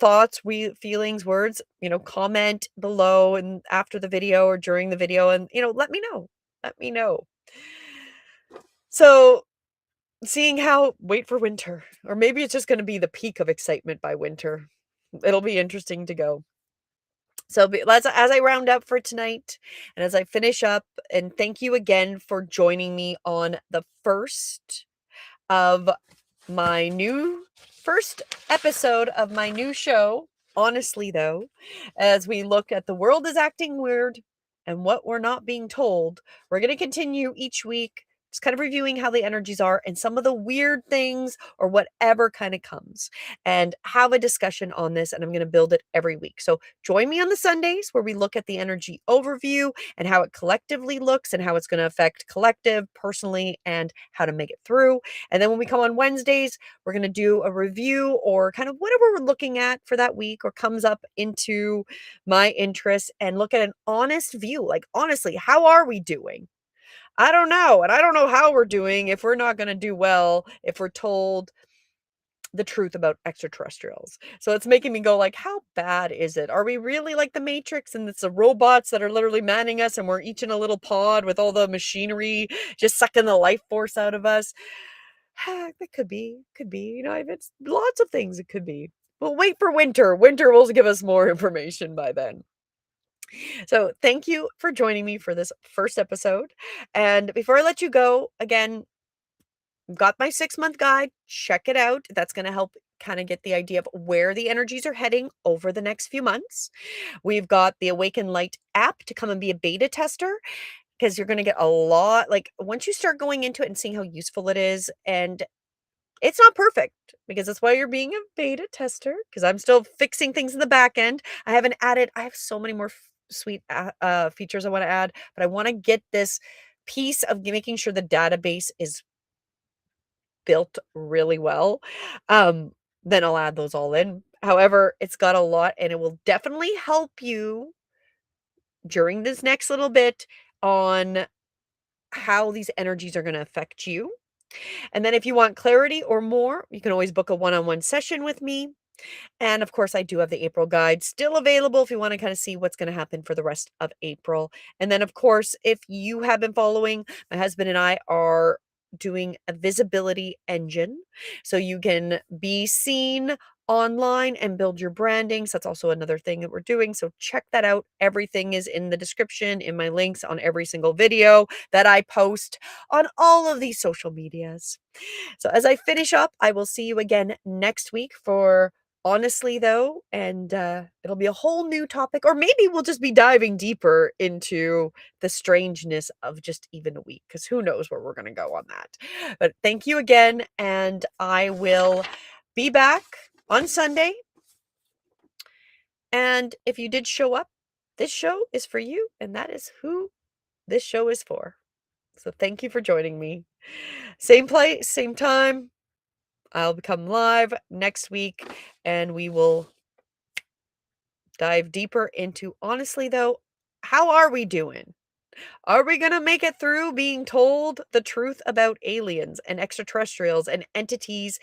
S1: thoughts, feelings, words? Comment below and after the video or during the video, and let me know. Let me know. So, seeing how wait for winter, or maybe it's just going to be the peak of excitement by winter. It'll be interesting to go. So as I round up for tonight and as I finish up, and thank you again for joining me on the first episode of my new show, Honestly Though, as we look at the world is acting weird and what we're not being told. We're going to continue each week, just kind of reviewing how the energies are and some of the weird things or whatever kind of comes, and have a discussion on this. And I'm going to build it every week. So join me on the Sundays where we look at the energy overview and how it collectively looks and how it's going to affect collective, personally, and how to make it through. And then when we come on Wednesdays, we're going to do a review or kind of whatever we're looking at for that week or comes up into my interest, and look at an honest view. Like, honestly, how are we doing? I don't know. And I don't know how we're doing if we're not going to do well if we're told the truth about extraterrestrials. So it's making me go like, how bad is it? Are we really like the Matrix and it's the robots that are literally manning us and we're each in a little pod with all the machinery just sucking the life force out of us? That could be. It's lots of things it could be. We'll wait for winter. Winter will give us more information by then. So thank you for joining me for this first episode. And before I let you go, again, got my 6-month guide. Check it out. That's going to help kind of get the idea of where the energies are heading over the next few months. We've got the Awaken Light app to come and be a beta tester, because you're going to get a lot, like once you start going into it and seeing how useful it is. And it's not perfect, because that's why you're being a beta tester, because I'm still fixing things in the back end. I have so many more sweet features I want to add, but I want to get this piece of making sure the database is built really well. Then I'll add those all in. However, it's got a lot, and it will definitely help you during this next little bit on how these energies are going to affect you. And then if you want clarity or more, you can always book a one-on-one session with me. And of course, I do have the April guide still available if you want to kind of see what's going to happen for the rest of April. And then, of course, if you have been following, my husband and I are doing a visibility engine so you can be seen online and build your branding. So that's also another thing that we're doing. So check that out. Everything is in the description, in my links on every single video that I post on all of these social medias. So as I finish up, I will see you again next week for Honestly Though, and it'll be a whole new topic, or maybe we'll just be diving deeper into the strangeness of just even a week, because who knows where we're going to go on that. But thank you again, and I will be back on Sunday. And if you did show up, this show is for you, and that is who this show is for. So thank you for joining me. Same place, same time. I'll become live next week, and we will dive deeper into Honestly Though, how are we doing? Are we going to make it through being told the truth about aliens and extraterrestrials and entities?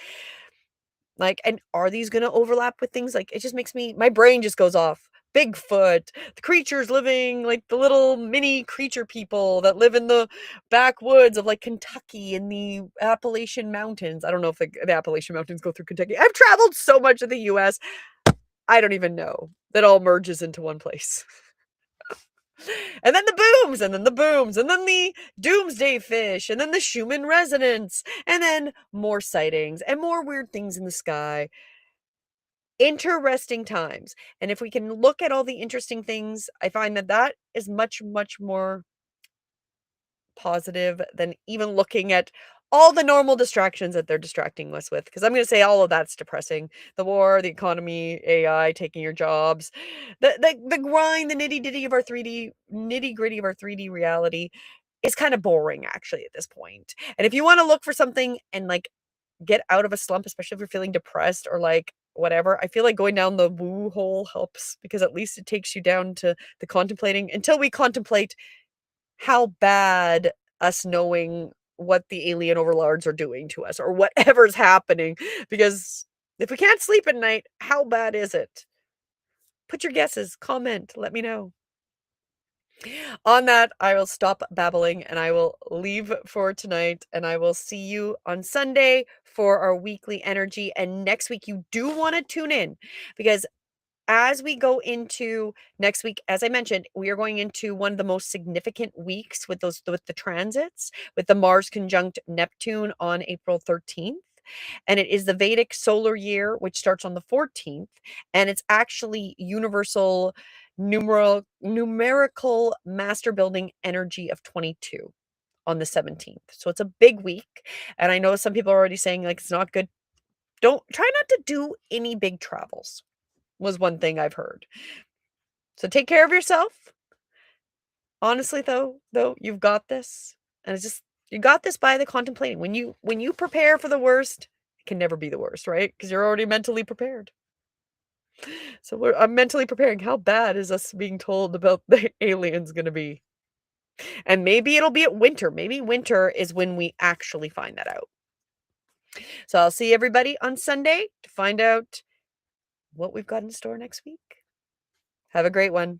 S1: Like, and are these going to overlap with things? Like, it just makes me, my brain just goes off. Bigfoot, the creatures living, like the little mini creature people that live in the backwoods of like Kentucky in the Appalachian Mountains. I don't know if the Appalachian Mountains go through Kentucky. I've traveled so much of the US, I don't even know. That all merges into one place. And then the booms, and then the booms, and then the doomsday fish, and then the Schumann resonance, and then more sightings and more weird things in the sky. Interesting times. And if we can look at all the interesting things, I find that that is much, much more positive than even looking at all the normal distractions that they're distracting us with. Because I'm going to say all of that's depressing. The war, the economy, AI taking your jobs, the grind, the nitty gritty of our 3D reality is kind of boring actually at this point. And if you want to look for something and like get out of a slump, especially if you're feeling depressed or like whatever, I feel like going down the woo hole helps, because at least it takes you down to the contemplating until we contemplate how bad us knowing what the alien overlords are doing to us or whatever's happening. Because if we can't sleep at night, how bad is it? Put your guesses, comment, let me know. On that, I will stop babbling and I will leave for tonight, and I will see you on Sunday for our weekly energy. And next week, you do want to tune in, because as we go into next week, as I mentioned, we are going into one of the most significant weeks with the transits, with the Mars conjunct Neptune on April 13th. And it is the Vedic solar year, which starts on the 14th. And it's actually universal numerical master building energy of 22 on the 17th. So it's a big week. And I know some people are already saying like it's not good. Don't try not to do any big travels, was one thing I've heard. So take care of yourself. Honestly though, you've got this. And it's just, you got this by the contemplating. When you prepare for the worst, it can never be the worst, right? Because you're already mentally prepared. So I'm mentally preparing. How bad is us being told about the aliens going to be? And maybe it'll be at winter. Maybe winter is when we actually find that out. So I'll see everybody on Sunday to find out what we've got in store next week. Have a great one.